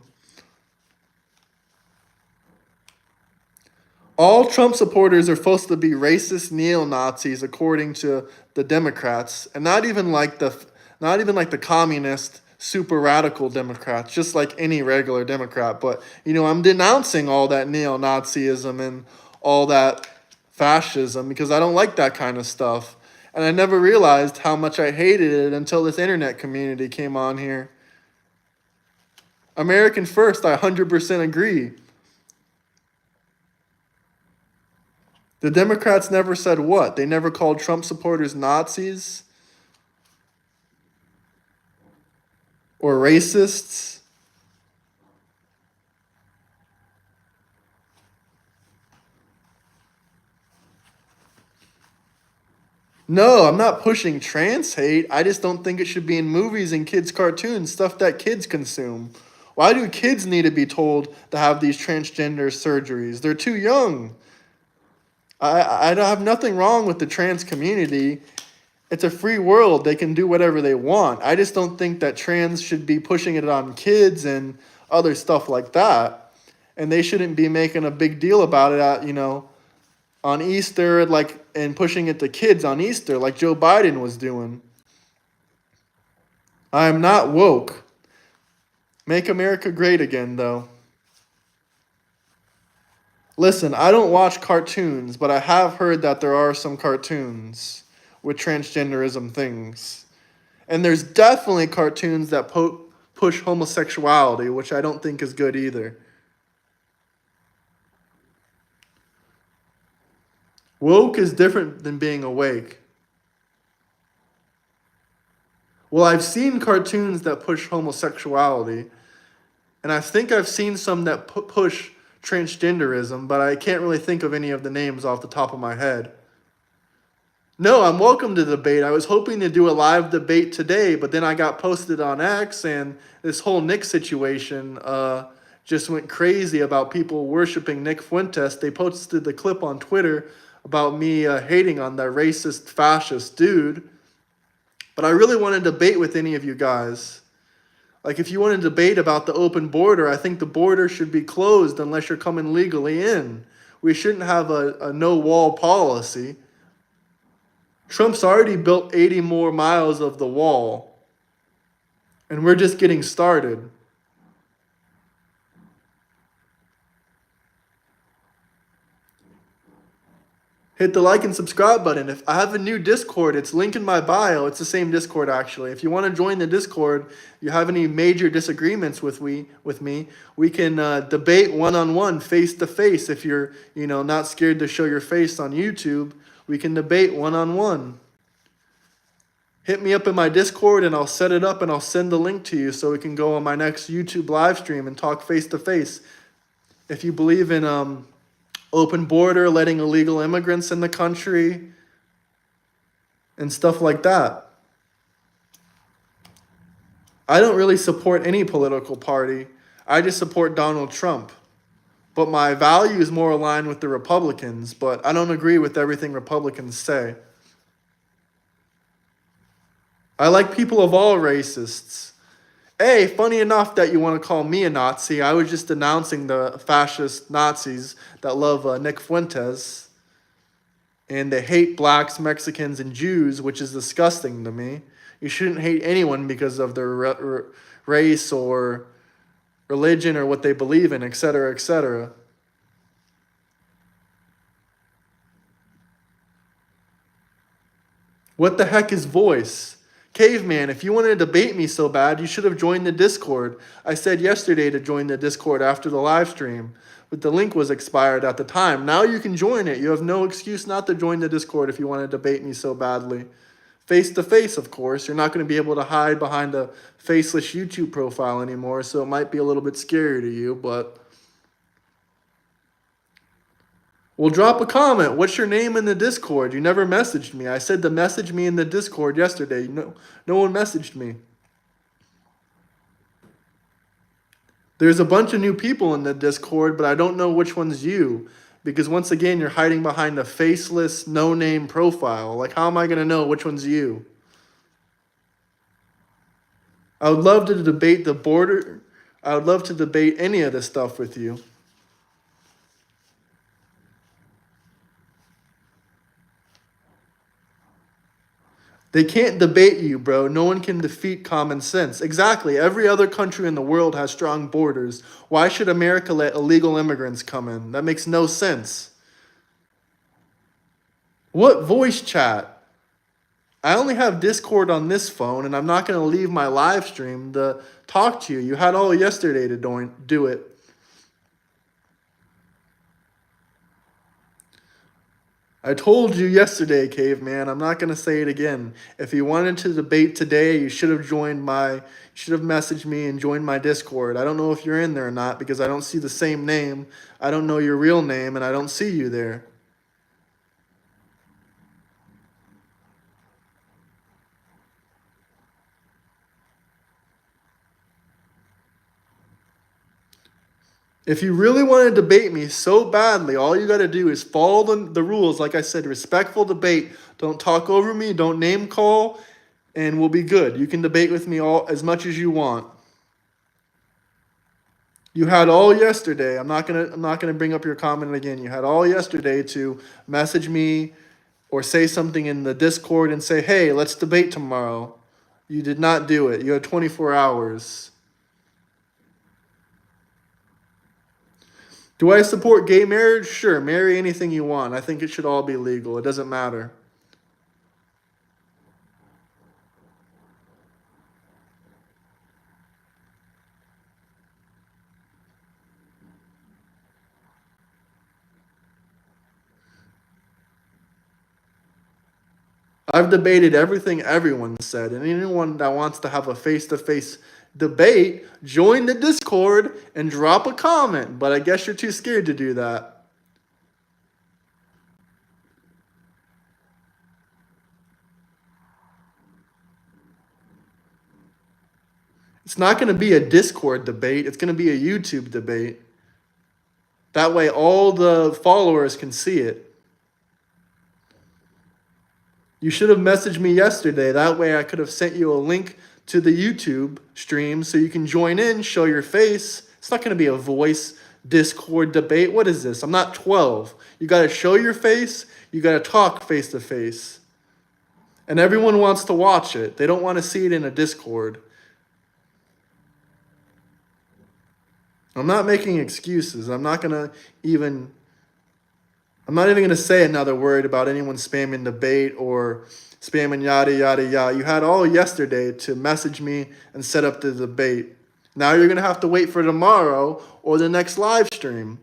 Speaker 1: All Trump supporters are supposed to be racist neo-Nazis according to the Democrats, and not even like the communist super radical Democrats, just like any regular Democrat. But I'm denouncing all that neo-Nazism and all that fascism because I don't like that kind of stuff. And I never realized how much I hated it until this internet community came on here. American first, I 100% agree. The Democrats never said what? They never called Trump supporters Nazis or racists. No, I'm not pushing trans hate. I just don't think it should be in movies and kids' cartoons, stuff that kids consume. Why do kids need to be told to have these transgender surgeries? They're too young. I don't have nothing wrong with the trans community. It's a free world. They can do whatever they want. I just don't think that trans should be pushing it on kids and other stuff like that. And they shouldn't be making a big deal about it on Easter, and pushing it to kids on Easter like Joe Biden was doing. I am not woke. Make America great again, though. Listen, I don't watch cartoons, but I have heard that there are some cartoons with transgenderism things. And there's definitely cartoons that push homosexuality, which I don't think is good either. Woke is different than being awake. Well, I've seen cartoons that push homosexuality, and I think I've seen some that push transgenderism, but I can't really think of any of the names off the top of my head. No, I'm welcome to debate. I was hoping to do a live debate today, but then I got posted on X, and this whole Nick situation just went crazy about people worshiping Nick Fuentes. They posted the clip on Twitter about me hating on that racist, fascist dude. But I really want to debate with any of you guys. Like, if you want to debate about the open border, I think the border should be closed unless you're coming legally in. We shouldn't have a no-wall policy. Trump's already built 80 more miles of the wall, and we're just getting started. Hit the like and subscribe button. If I have a new Discord, it's linked in my bio. It's the same Discord, actually. If you want to join the Discord, you have any major disagreements with me, we can debate one-on-one, face-to-face. If you're, not scared to show your face on YouTube, we can debate one-on-one. Hit me up in my Discord, and I'll set it up, and I'll send the link to you so we can go on my next YouTube live stream and talk face-to-face. If you believe in open border, letting illegal immigrants in the country, and stuff like that. I don't really support any political party. I just support Donald Trump. But my values more align with the Republicans, but I don't agree with everything Republicans say. I like people of all racists. Hey, funny enough that you want to call me a Nazi. I was just denouncing the fascist Nazis that love Nick Fuentes. And they hate blacks, Mexicans, and Jews, which is disgusting to me. You shouldn't hate anyone because of their race or religion or what they believe in, etc., etc. What the heck is voice? Caveman, if you wanted to debate me so bad, you should have joined the Discord. I said yesterday to join the Discord after the live stream, but the link was expired at the time. Now you can join it. You have no excuse not to join the Discord if you want to debate me so badly. Face to face, of course. You're not going to be able to hide behind a faceless YouTube profile anymore, so it might be a little bit scary to you, but... Well, drop a comment. What's your name in the Discord? You never messaged me. I said to message me in the Discord yesterday. No one messaged me. There's a bunch of new people in the Discord, but I don't know which one's you. Because once again, you're hiding behind a faceless, no-name profile. Like, how am I going to know which one's you? I would love to debate the border. I would love to debate any of this stuff with you. They can't debate you, bro. No one can defeat common sense. Exactly. Every other country in the world has strong borders. Why should America let illegal immigrants come in? That makes no sense. What voice chat? I only have Discord on this phone, and I'm not going to leave my live stream to talk to you. You had all yesterday to do it. I told you yesterday, caveman. I'm not going to say it again. If you wanted to debate today, you should have messaged me and joined my Discord. I don't know if you're in there or not because I don't see the same name. I don't know your real name, and I don't see you there. If you really want to debate me so badly, all you got to do is follow the rules. Like I said, respectful debate. Don't talk over me. Don't name call, and we'll be good. You can debate with me all as much as you want. You had all yesterday. I'm not gonna bring up your comment again. You had all yesterday to message me or say something in the Discord and say, "Hey, let's debate tomorrow." You did not do it. You had 24 hours. Do I support gay marriage? Sure, marry anything you want. I think it should all be legal. It doesn't matter. I've debated everything everyone said, and anyone that wants to have a face-to-face debate, join the Discord and drop a comment. But I guess you're too scared to do that. It's not going to be a Discord debate. It's going to be a YouTube debate. That way all the followers can see it. You should have messaged me yesterday. That way I could have sent you a link to the YouTube stream so you can join in, show your face. It's not going to be a voice Discord debate. What is this? I'm not 12. You got to show your face. You got to talk face to face. And everyone wants to watch it. They don't want to see it in a Discord. I'm not making excuses. I'm not even going to say another word about anyone spamming debate or spamming yada, yada, yada. You had all yesterday to message me and set up the debate. Now you're going to have to wait for tomorrow or the next live stream.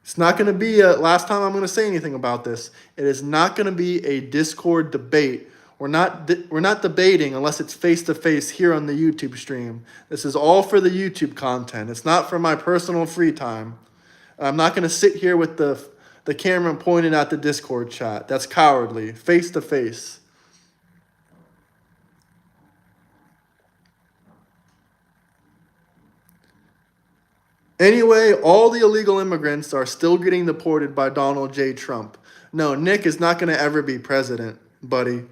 Speaker 1: It's not going to be last time I'm going to say anything about this. It is not going to be a Discord debate. We're not debating unless it's face-to-face here on the YouTube stream. This is all for the YouTube content. It's not for my personal free time. I'm not going to sit here with the camera pointed at the Discord chat. That's cowardly. Face-to-face. Anyway, all the illegal immigrants are still getting deported by Donald J. Trump. No, Nick is not going to ever be president, buddy.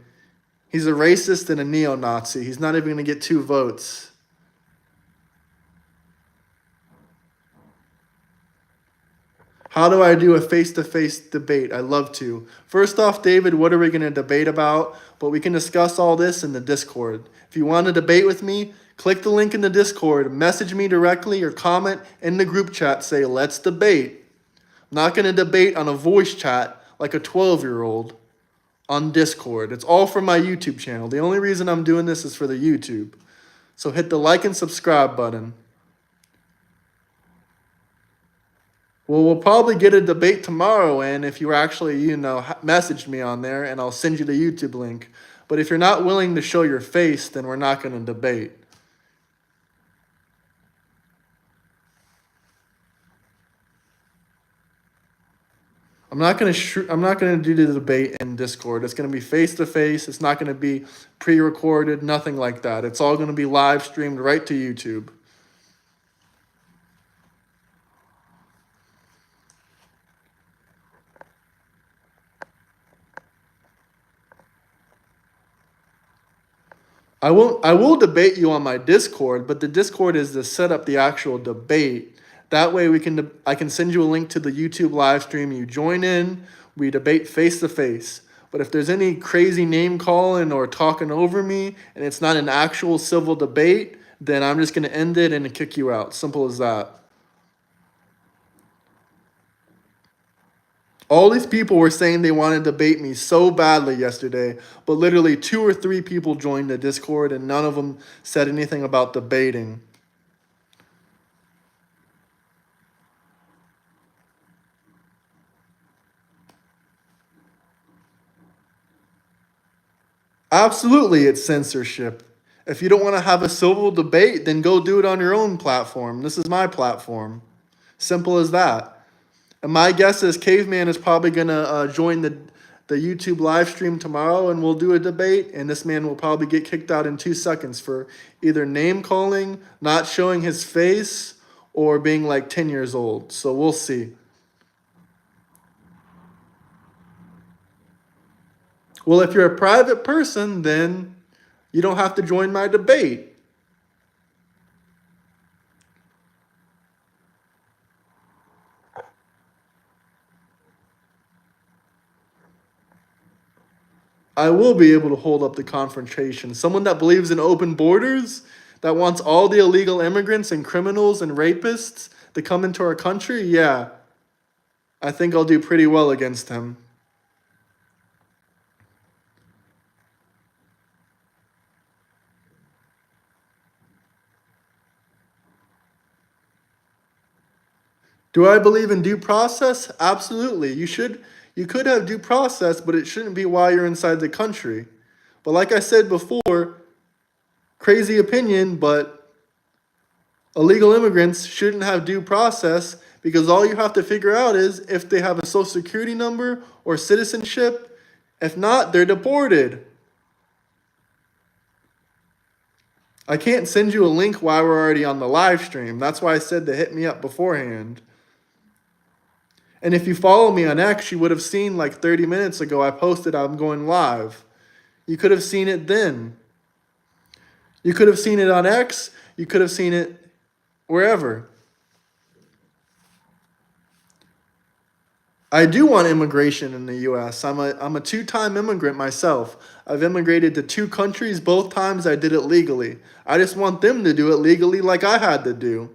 Speaker 1: He's a racist and a neo-Nazi. He's not even going to get 2 votes. How do I do a face-to-face debate? I love to. First off, David, what are we going to debate about? But we can discuss all this in the Discord. If you want to debate with me, click the link in the Discord, message me directly, or comment in the group chat, say, let's debate. I'm not going to debate on a voice chat like a 12-year-old. On Discord. It's all for my YouTube channel. The only reason I'm doing this is for the YouTube. So hit the like and subscribe button. Well, we'll probably get a debate tomorrow, and if you actually, message me on there, and I'll send you the YouTube link. But if you're not willing to show your face, then we're not going to debate. I'm not going to do the debate in Discord. It's going to be face-to-face. It's not going to be pre-recorded, nothing like that. It's all going to be live streamed right to YouTube. I will debate you on my Discord, but the Discord is to set up the actual debate. That way I can send you a link to the YouTube live stream. You join in, we debate face to face. But if there's any crazy name calling or talking over me and it's not an actual civil debate, then I'm just going to end it and kick you out. Simple as that. All these people were saying they wanted to debate me so badly yesterday, but literally 2 or 3 people joined the Discord and none of them said anything about debating. Absolutely, it's censorship. If you don't want to have a civil debate, then go do it on your own platform. This is my platform. Simple as that. And my guess is Caveman is probably going to join the YouTube live stream tomorrow and we'll do a debate, and this man will probably get kicked out in 2 seconds for either name calling, not showing his face, or being like 10 years old. So we'll see. Well, if you're a private person, then you don't have to join my debate. I will be able to hold up the confrontation. Someone that believes in open borders, that wants all the illegal immigrants and criminals and rapists to come into our country, yeah, I think I'll do pretty well against him. Do I believe in due process? Absolutely. You could have due process, but it shouldn't be while you're inside the country. But like I said before, crazy opinion, but illegal immigrants shouldn't have due process because all you have to figure out is if they have a social security number or citizenship. If not, they're deported. I can't send you a link while we're already on the live stream. That's why I said to hit me up beforehand. And if you follow me on X, you would have seen like 30 minutes ago I posted I'm going live. You could have seen it then. You could have seen it on X. You could have seen it wherever. I do want immigration in the U.S. I'm a 2-time immigrant myself. I've immigrated to 2 countries. Both times I did it legally. I just want them to do it legally like I had to do.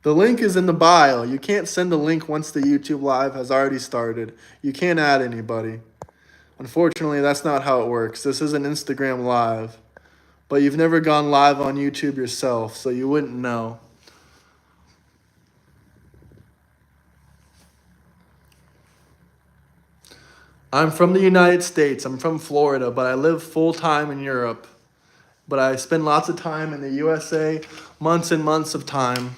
Speaker 1: The link is in the bio. You can't send a link once the YouTube live has already started. You can't add anybody. Unfortunately, that's not how it works. This is an Instagram live. But you've never gone live on YouTube yourself, so you wouldn't know. I'm from the United States. I'm from Florida, but I live full-time in Europe. But I spend lots of time in the USA, months and months of time.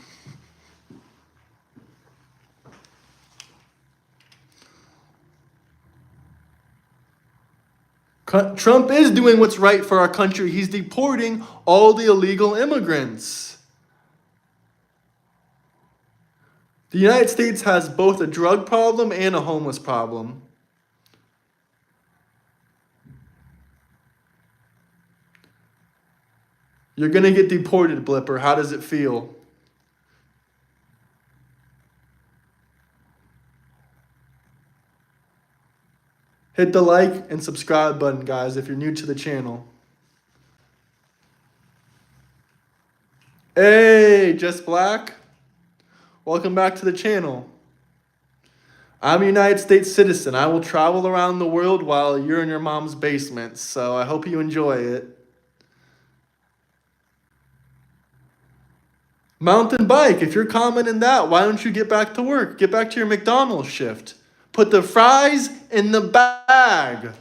Speaker 1: Trump is doing what's right for our country. He's deporting all the illegal immigrants. The United States has both a drug problem and a homeless problem. You're going to get deported, Blipper. How does it feel? Hit the like and subscribe button, guys, if you're new to the channel. Hey, Just Black. Welcome back to the channel. I'm a United States citizen. I will travel around the world while you're in your mom's basement, so I hope you enjoy it. Mountain bike, if you're commenting that, why don't you get back to work? Get back to your McDonald's shift. Put the fries in the bag.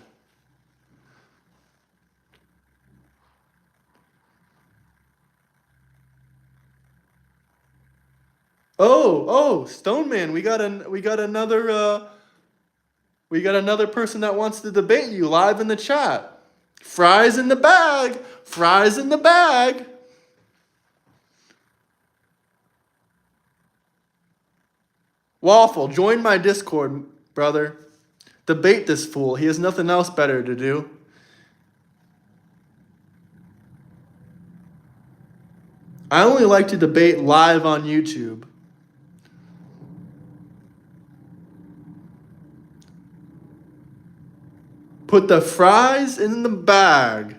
Speaker 1: Oh, Stone Man, we got another person that wants to debate you live in the chat. Fries in the bag. Fries in the bag. Waffle, join my Discord, brother. Debate this fool. He has nothing else better to do. I only like to debate live on YouTube. Put the fries in the bag.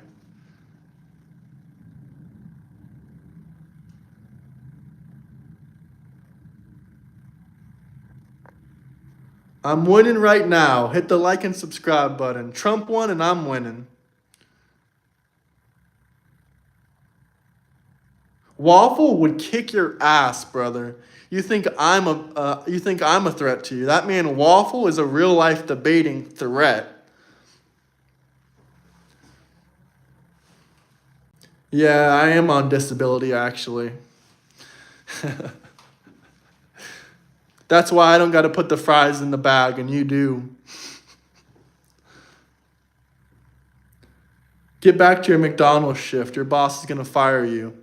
Speaker 1: I'm winning right now. Hit the like and subscribe button. Trump won and I'm winning. Waffle would kick your ass, brother. You think I'm a threat to you? That man Waffle is a real life debating threat. Yeah, I am on disability actually. That's why I don't got to put the fries in the bag and you do. Get back to your McDonald's shift. Your boss is going to fire you.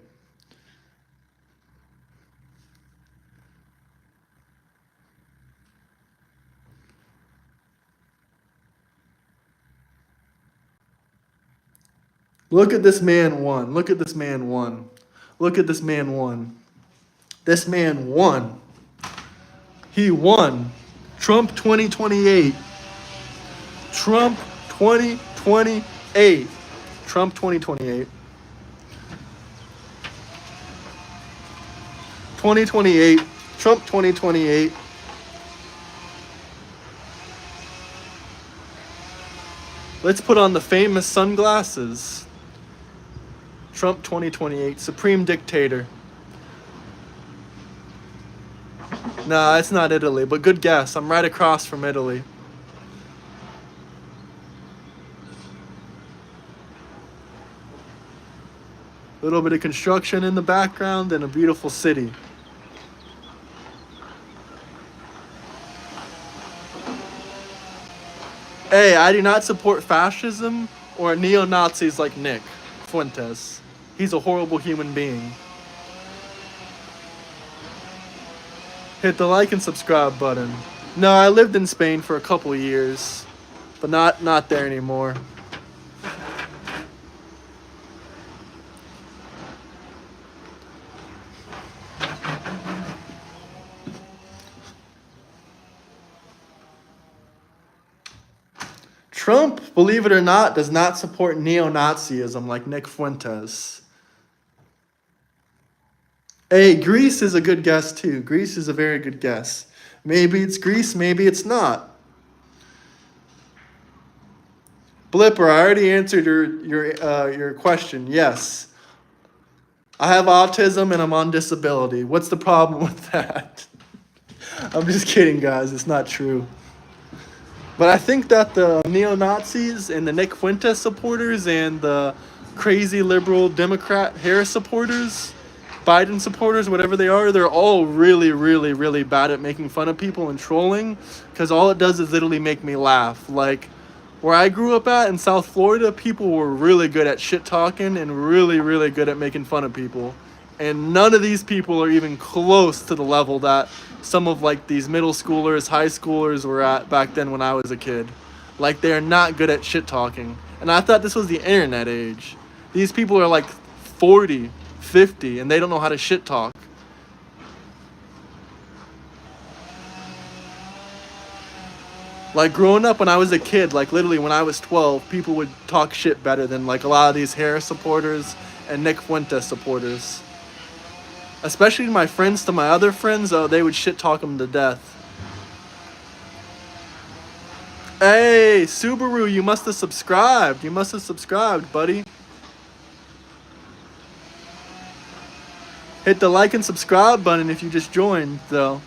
Speaker 1: Look at this man won. Look at this man won. Look at this man won. This man won. He won. Trump 2028. Trump 2028. Trump 2028. 2028. Trump 2028. Let's put on the famous sunglasses. Trump 2028. Supreme dictator. Nah, it's not Italy, but good guess. I'm right across from Italy. A little bit of construction in the background and a beautiful city. Hey, I do not support fascism or neo-Nazis like Nick Fuentes. He's a horrible human being. Hit the like and subscribe button. No, I lived in Spain for a couple years, but not there anymore. Trump, believe it or not, does not support neo-Nazism like Nick Fuentes. Hey, Greece is a good guess too. Greece is a very good guess. Maybe it's Greece, maybe it's not. Blipper, I already answered your question. Yes. I have autism and I'm on disability. What's the problem with that? I'm just kidding, guys. It's not true. But I think that the neo-Nazis and the Nick Fuentes supporters and the crazy liberal Democrat Harris supporters, Biden supporters, whatever they are, they're all really, really, really bad at making fun of people and trolling, because all it does is literally make me laugh. Like, where I grew up at in South Florida, people were really good at shit talking and really, really good at making fun of people. And none of these people are even close to the level that some of like these middle schoolers, high schoolers were at back then when I was a kid. Like, they're not good at shit talking. And I thought this was the internet age. These people are like 40, 50, and they don't know how to shit talk. Like, growing up when I was a kid, like literally when I was 12, people would talk shit better than like a lot of these Harris supporters and Nick Fuentes supporters. Especially my friends to my other friends, they would shit talk them to death. Hey, Subaru, you must have subscribed. You must have subscribed, buddy. Hit the like and subscribe button if you just joined, though.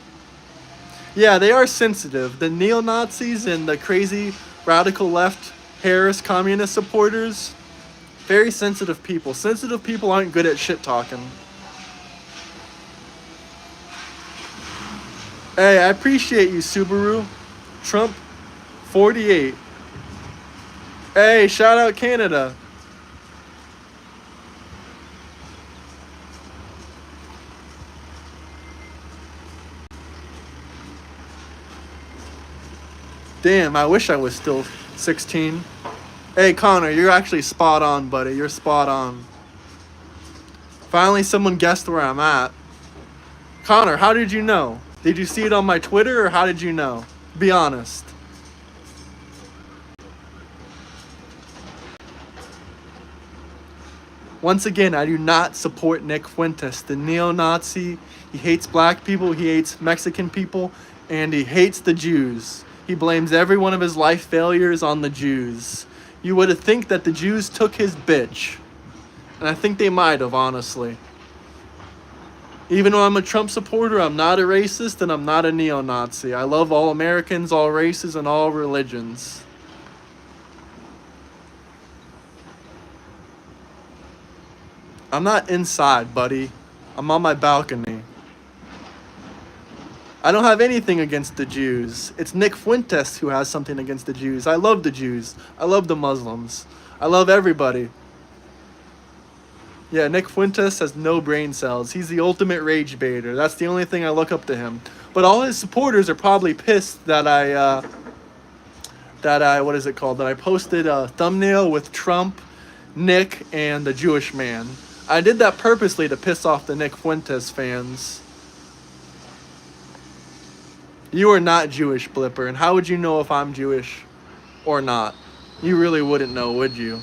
Speaker 1: Yeah, they are sensitive. The neo-Nazis and the crazy radical left Harris communist supporters, very sensitive people. Sensitive people aren't good at shit talking. Hey, I appreciate you, Subaru. Trump 48. Hey, shout out Canada. Damn, I wish I was still 16. Hey, Connor, you're actually spot on, buddy. You're spot on. Finally, someone guessed where I'm at. Connor, how did you know? Did you see it on my Twitter, or how did you know? Be honest. Once again, I do not support Nick Fuentes, the neo-Nazi. He hates black people, he hates Mexican people, and he hates the Jews. He blames every one of his life failures on the Jews. You would have think that the Jews took his bitch. And I think they might have, honestly. Even though I'm a Trump supporter, I'm not a racist and I'm not a neo-Nazi. I love all Americans, all races, and all religions. I'm not inside, buddy. I'm on my balcony. I don't have anything against the Jews. It's Nick Fuentes who has something against the Jews. I love the Jews. I love the Muslims. I love everybody. Yeah, Nick Fuentes has no brain cells. He's the ultimate rage baiter. That's the only thing I look up to him. But all his supporters are probably pissed that I what is it called? That I posted a thumbnail with Trump, Nick, and the Jewish man. I did that purposely to piss off the Nick Fuentes fans. You are not Jewish, Blipper, and how would you know if I'm Jewish or not? You really wouldn't know, would you?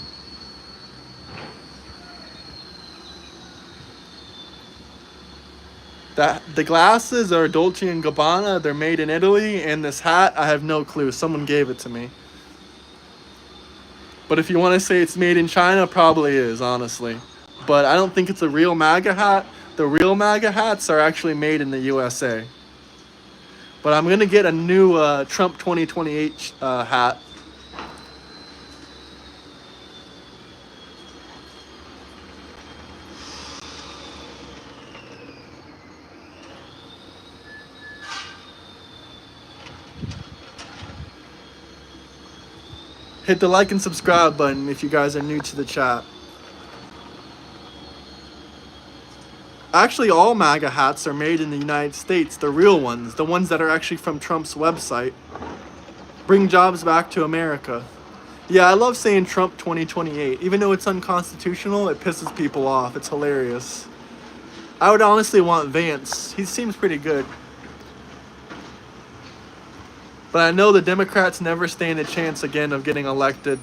Speaker 1: The glasses are Dolce & Gabbana. They're made in Italy, and this hat, I have no clue. Someone gave it to me. But if you want to say it's made in China, probably is, honestly. But I don't think it's a real MAGA hat. The real MAGA hats are actually made in the USA. But I'm going to get a new Trump 2028 hat. Hit the like and subscribe button if you guys are new to the chat. Actually, all MAGA hats are made in the United States, the real ones, the ones that are actually from Trump's website. Bring jobs back to America. Yeah, I love saying Trump 2028. Even though it's unconstitutional, it pisses people off. It's hilarious. I would honestly want Vance. He seems pretty good. But I know the Democrats never stand a chance again of getting elected.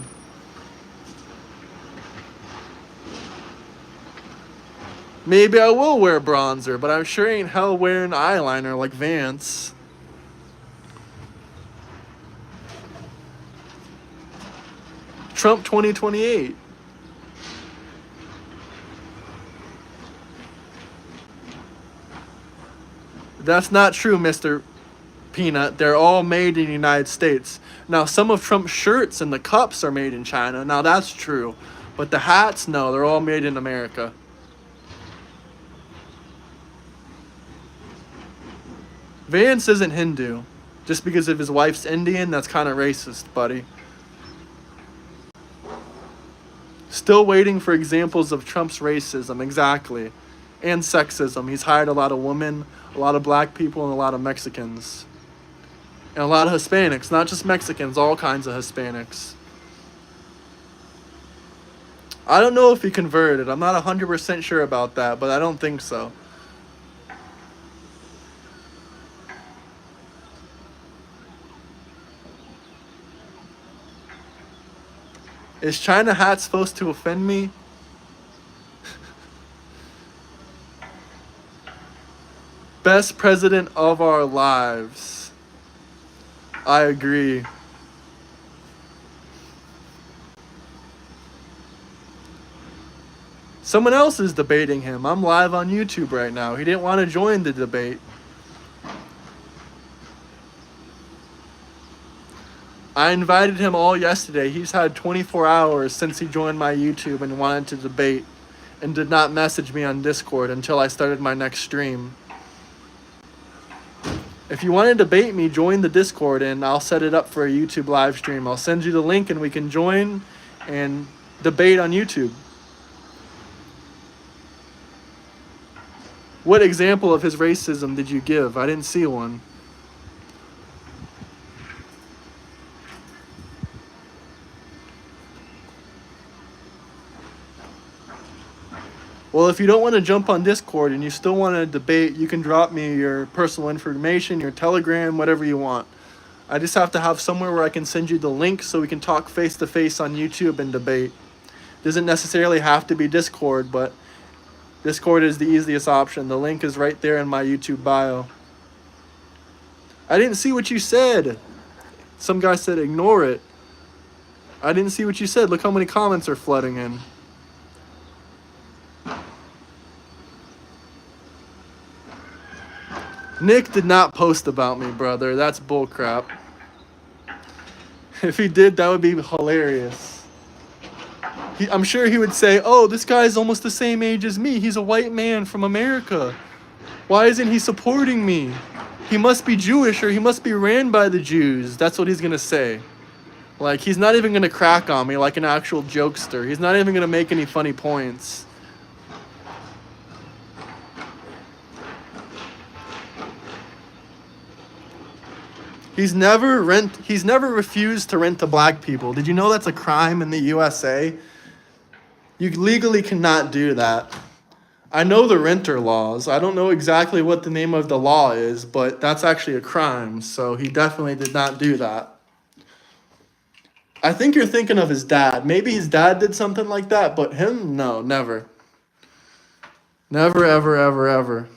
Speaker 1: Maybe I will wear bronzer, but I'm sure ain't hell wearing eyeliner like Vance. Trump 2028. That's not true, Mr. Peanut. They're all made in the United States. Now, some of Trump's shirts and the cups are made in China. Now, that's true. But the hats, no, they're all made in America. Vance isn't Hindu. Just because of his wife's Indian, that's kind of racist, buddy. Still waiting for examples of Trump's racism, exactly. And sexism. He's hired a lot of women, a lot of black people, and a lot of Mexicans. And a lot of Hispanics, not just Mexicans, all kinds of Hispanics. I don't know if he converted. I'm not 100% sure about that, but I don't think so. Is China hat supposed to offend me? Best president of our lives. I agree. Someone else is debating him. I'm live on YouTube right now. He didn't want to join the debate. I invited him all yesterday. He's had 24 hours since he joined my YouTube and wanted to debate, and did not message me on Discord until I started my next stream. If you want to debate me, join the Discord and I'll set it up for a YouTube live stream. I'll send you the link and we can join and debate on YouTube. What example of his racism did you give? I didn't see one. Well, if you don't want to jump on Discord and you still want to debate, you can drop me your personal information, your Telegram, whatever you want. I just have to have somewhere where I can send you the link so we can talk face-to-face on YouTube and debate. Doesn't necessarily have to be Discord, but Discord is the easiest option. The link is right there in my YouTube bio. I didn't see what you said. Some guy said ignore it. I didn't see what you said. Look how many comments are flooding in. Nick did not post about me, brother. That's bullcrap. If he did, that would be hilarious. I'm sure he would say, oh, this guy's almost the same age as me. He's a white man from America. Why isn't he supporting me? he must be Jewish or he must be ran by the Jews. That's what he's going to say. Like, he's not even going to crack on me like an actual jokester. He's not even going to make any funny points. He's never refused to rent to black people. Did you know that's a crime in the USA? You legally cannot do that. I know the renter laws. I don't know exactly what the name of the law is, but that's actually a crime. So he definitely did not do that. I think you're thinking of his dad. Maybe his dad did something like that, but him, no, never. Never, ever, ever, ever.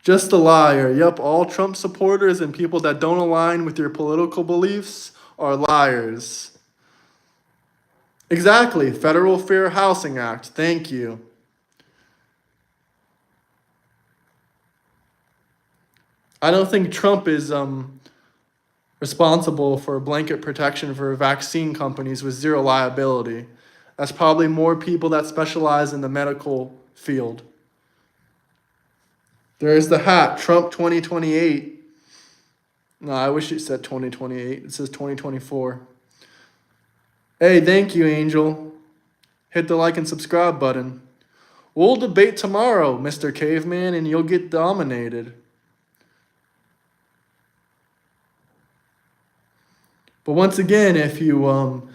Speaker 1: Just a liar. Yep, all Trump supporters and people that don't align with your political beliefs are liars. Exactly. Federal Fair Housing Act. Thank you. I don't think Trump is responsible for blanket protection for vaccine companies with zero liability. That's probably more people that specialize in the medical field. There's the hat, Trump 2028. No, I wish it said 2028. It says 2024. Hey, thank you, Angel. Hit the like and subscribe button. We'll debate tomorrow, Mr. Caveman, and you'll get dominated. But once again, if you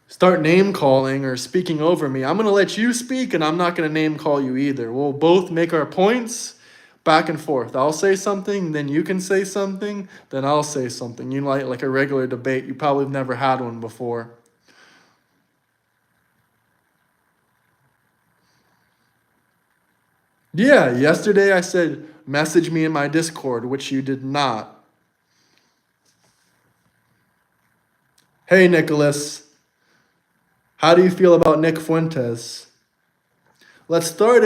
Speaker 1: start name calling or speaking over me, I'm going to let you speak and I'm not going to name call you either. We'll both make our points back and forth. I'll say something, then you can say something, then I'll say something. You like a regular debate. You probably have never had one before. Yeah, yesterday I said, message me in my Discord, which you did not. Hey, Nicholas. How do you feel about Nick Fuentes? Let's start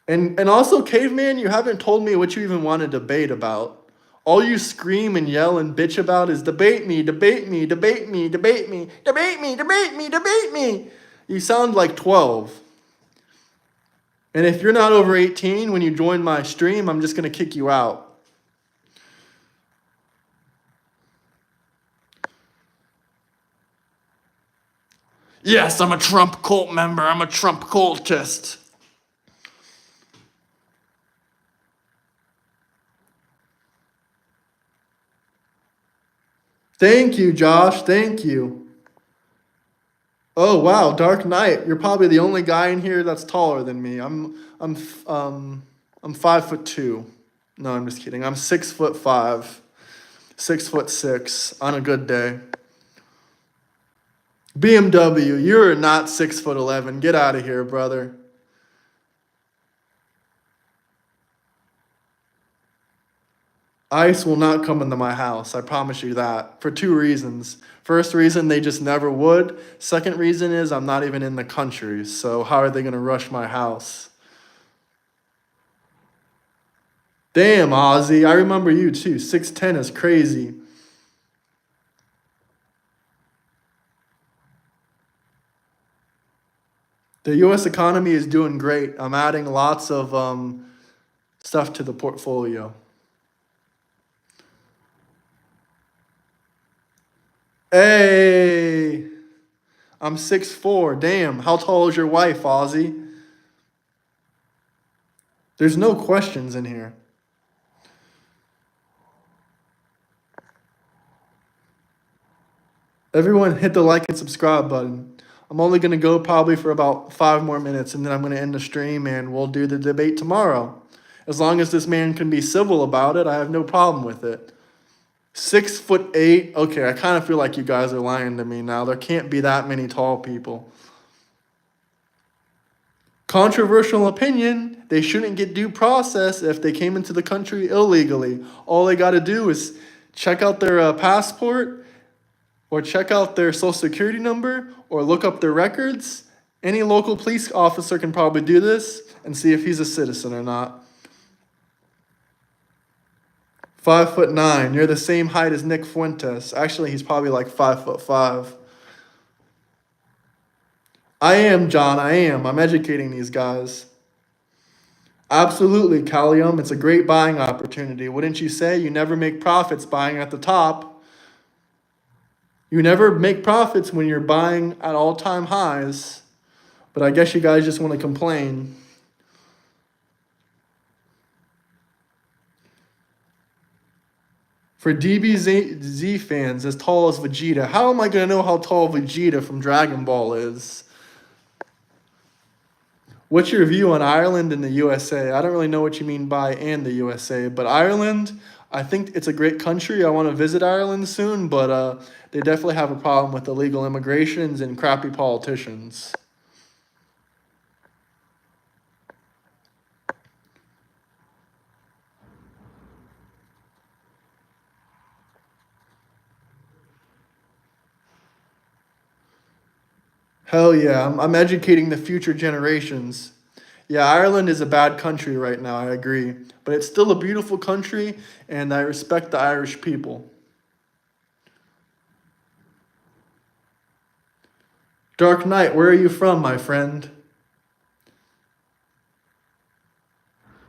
Speaker 1: and also, Caveman, you haven't told me what you even want to debate about. All you scream and yell and bitch about is debate me, debate me, debate me, debate me, debate me, debate me, debate me. You sound like 12. And if you're not over 18 when you join my stream, I'm just going to kick you out. Yes, I'm a Trump cult member. I'm a Trump cultist. Thank you, Josh. Thank you. Oh, wow, Dark Knight. You're probably the only guy in here that's taller than me. I'm 5'2". No, I'm just kidding. I'm 6'5", 6'6" on a good day. BMW, you're not 6'11". Get out of here, brother. ICE will not come into my house. I promise you that. For 2 reasons. First reason, they just never would. Second reason is I'm not even in the country. So how are they going to rush my house? Damn, Ozzy. I remember you too. 6'10" is crazy. The U.S. economy is doing great. I'm adding lots of stuff to the portfolio. Hey, I'm 6'4". Damn, how tall is your wife, Ozzy? There's no questions in here. Everyone hit the like and subscribe button. I'm only going to go probably for about 5 more minutes, and then I'm going to end the stream, and we'll do the debate tomorrow. As long as this man can be civil about it, I have no problem with it. 6'8". Okay, I kind of feel like you guys are lying to me now. There can't be that many tall people. Controversial opinion, they shouldn't get due process if they came into the country illegally. All they got to do is check out their passport or check out their social security number or look up their records. Any local police officer can probably do this and see if he's a citizen or not. 5'9". You're the same height as Nick Fuentes. Actually, he's probably like 5'5". I am, John. I am. I'm educating these guys. Absolutely, Callium. It's a great buying opportunity. Wouldn't you say? You never make profits buying at the top. You never make profits when you're buying at all-time highs. But I guess you guys just want to complain. For DBZ fans, as tall as Vegeta. How am I going to know how tall Vegeta from Dragon Ball is? What's your view on Ireland and the USA? I don't really know what you mean by "and the USA", but Ireland, I think it's a great country. I want to visit Ireland soon, but they definitely have a problem with illegal immigrations and crappy politicians. Hell yeah, I'm educating the future generations. Yeah, Ireland is a bad country right now, I agree. But it's still a beautiful country, and I respect the Irish people. Dark Knight, where are you from, my friend?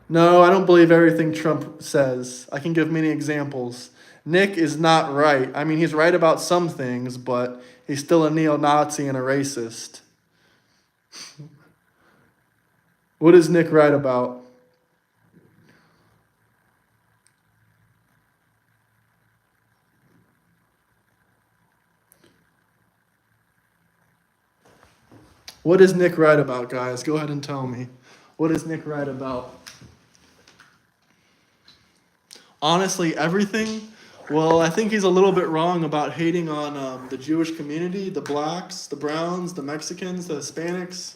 Speaker 1: No, I don't believe everything Trump says. I can give many examples. Nick is not right. I mean, he's right about some things, but he's still a neo-Nazi and a racist. What is Nick right about? What is Nick right about, guys? Go ahead and tell me. What is Nick right about? Honestly, everything. Well, I think he's a little bit wrong about hating on the Jewish community, the blacks, the browns, the Mexicans, the Hispanics.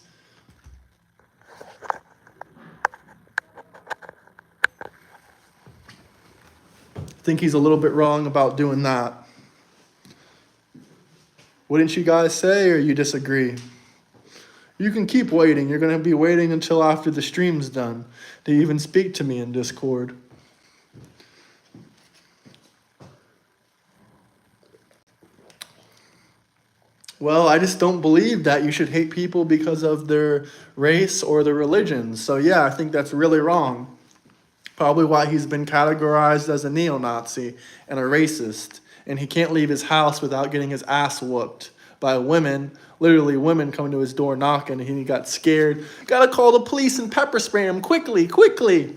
Speaker 1: I think he's a little bit wrong about doing that. Wouldn't you guys say, or you disagree? You can keep waiting. You're going to be waiting until after the stream's done to even speak to me in Discord. Well, I just don't believe that you should hate people because of their race or their religion. So, yeah, I think that's really wrong. Probably why he's been categorized as a neo-Nazi and a racist. And he can't leave his house without getting his ass whooped by women. Literally, women coming to his door knocking, and he got scared. Gotta call the police and pepper spray him quickly, quickly.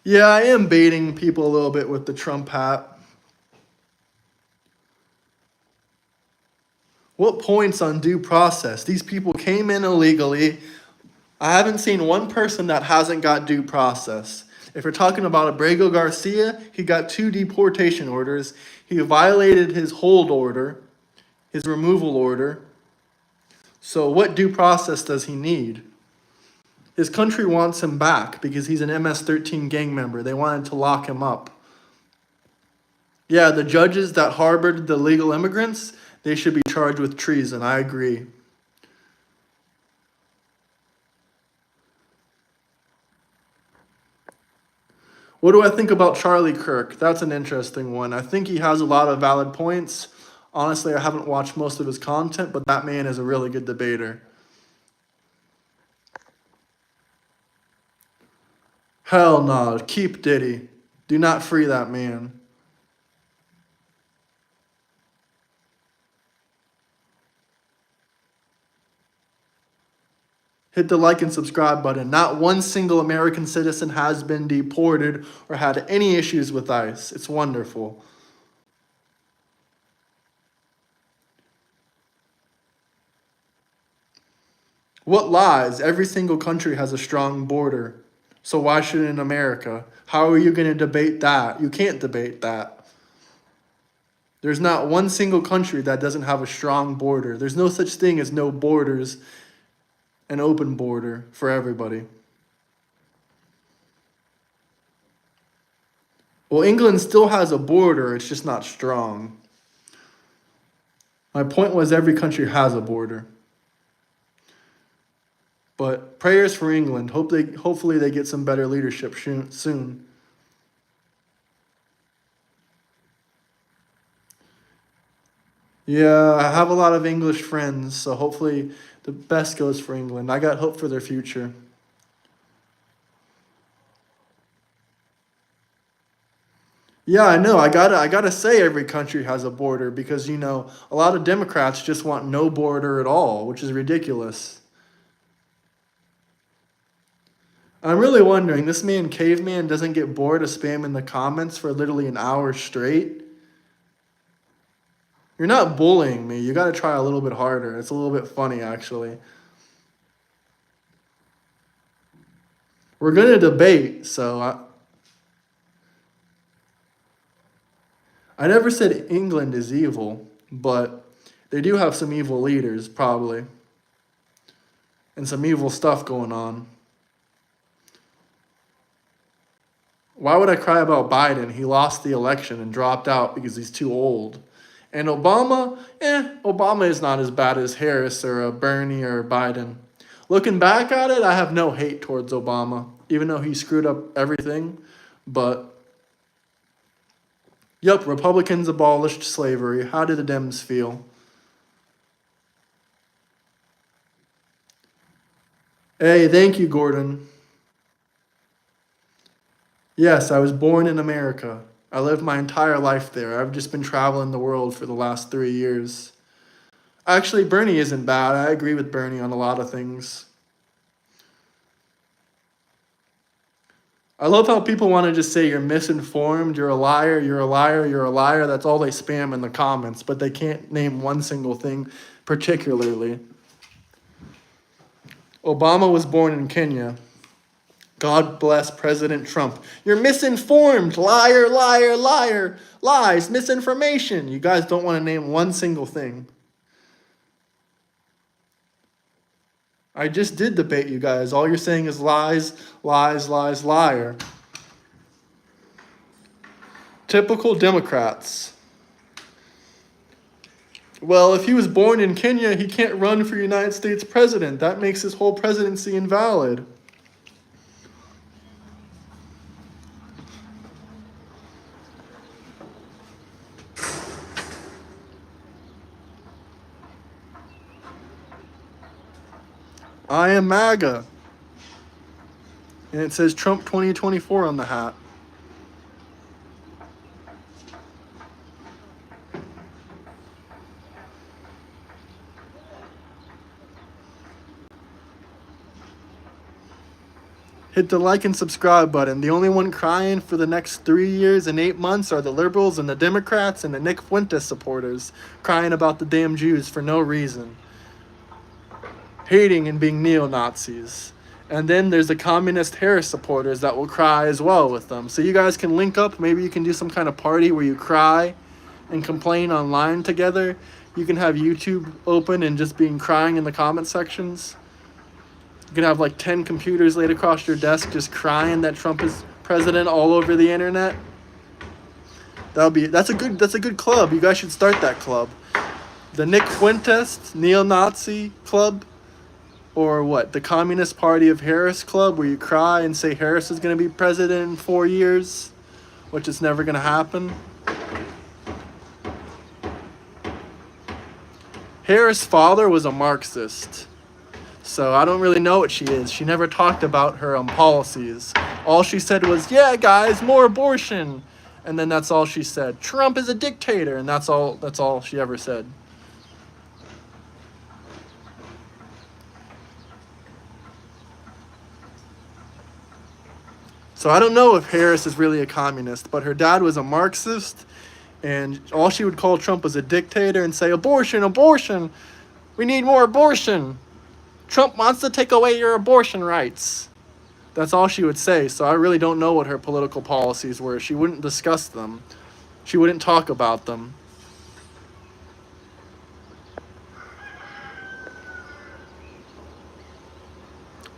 Speaker 1: Yeah, I am baiting people a little bit with the Trump hat. What points on due process? These people came in illegally. I haven't seen one person that hasn't got due process. If you're talking about Abrego Garcia, he got 2 deportation orders. He violated his hold order, his removal order. So what due process does he need? His country wants him back because he's an MS-13 gang member. They wanted to lock him up. Yeah, the judges that harbored the illegal immigrants, they should be charged with treason. I agree. What do I think about Charlie Kirk? That's an interesting one. I think he has a lot of valid points. Honestly, I haven't watched most of his content, but that man is a really good debater. Hell no, keep Diddy. Do not free that man. Hit the like and subscribe button. Not one single American citizen has been deported or had any issues with ICE. It's wonderful. What lies? Every single country has a strong border. So why shouldn't America? How are you going to debate that? You can't debate that. There's not one single country that doesn't have a strong border. There's no such thing as no borders, an open border for everybody. Well, England still has a border, it's just not strong. My point was every country has a border. But prayers for England. Hopefully they get some better leadership soon. Yeah, I have a lot of English friends, so hopefully the best goes for England. I got hope for their future. Yeah, I know. I gotta say every country has a border because a lot of Democrats just want no border at all, which is ridiculous. I'm really wondering, this man caveman doesn't get bored of spamming the comments for literally an hour straight. You're not bullying me. You gotta try a little bit harder. It's a little bit funny actually. We're gonna debate, so I never said England is evil, but they do have some evil leaders, probably, and some evil stuff going on. Why would I cry about Biden? He lost the election and dropped out because he's too old. And Obama, Obama is not as bad as Harris or Bernie or Biden. Looking back at it, I have no hate towards Obama, even though he screwed up everything. But yep, Republicans abolished slavery. How did the Dems feel? Hey, thank you, Gordon. Yes, I was born in America. I lived my entire life there. I've just been traveling the world for the last 3 years. Actually, Bernie isn't bad. I agree with Bernie on a lot of things. I love how people want to just say you're misinformed, you're a liar, you're a liar, you're a liar. That's all they spam in the comments, but they can't name one single thing particularly. Obama was born in Kenya. God bless President Trump. You're misinformed. Liar, liar, liar. Lies, misinformation. You guys don't want to name one single thing. I just did debate you guys. All you're saying is lies, lies, lies, liar. Typical Democrats. Well, if he was born in Kenya, he can't run for United States president. That makes his whole presidency invalid. I am MAGA. And it says Trump 2024 on the hat. Hit the like and subscribe button. The only one crying for the next 3 years and 8 months are the liberals and the Democrats and the Nick Fuentes supporters crying about the damn Jews for no reason. Hating and being neo-Nazis. And then there's the communist Harris supporters that will cry as well with them. So you guys can link up. Maybe you can do some kind of party where you cry and complain online together. You can have YouTube open and just being crying in the comment sections. You can have like 10 computers laid across your desk just crying that Trump is president all over the internet. That's a good club. You guys should start that club. The Nick Fuentes neo-Nazi club. Or what? The Communist Party of Harris club, where you cry and say Harris is going to be president in 4 years, which is never going to happen. Harris' father was a Marxist, so I don't really know what she is. She never talked about her policies. All she said was, yeah, guys, more abortion. And then that's all she said. Trump is a dictator, and that's all she ever said. So I don't know if Harris is really a communist, but her dad was a Marxist, and all she would call Trump was a dictator and say, abortion, abortion, we need more abortion. Trump wants to take away your abortion rights. That's all she would say, so I really don't know what her political policies were. She wouldn't discuss them. She wouldn't talk about them.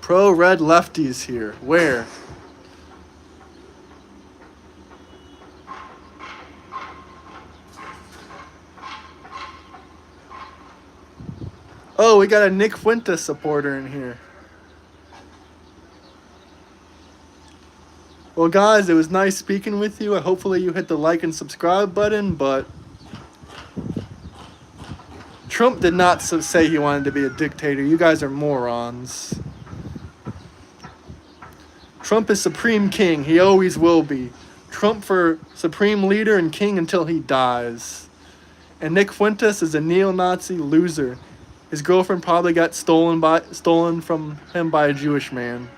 Speaker 1: Pro-red lefties here. Where? Oh, we got a Nick Fuentes supporter in here. Well, guys, it was nice speaking with you. Hopefully you hit the like and subscribe button, but Trump did not say he wanted to be a dictator. You guys are morons. Trump is supreme king. He always will be. Trump for supreme leader and king until he dies. And Nick Fuentes is a neo-Nazi loser. His girlfriend probably got stolen from him by a Jewish man.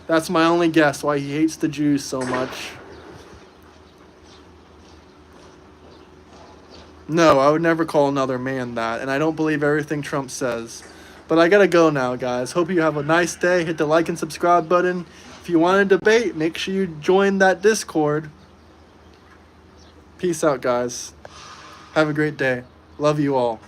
Speaker 1: That's my only guess why he hates the Jews so much. No, I would never call another man that, and I don't believe everything Trump says. But I gotta go now, guys. Hope you have a nice day. Hit the like and subscribe button. If you want to debate, make sure you join that Discord. Peace out, guys. Have a great day. Love you all.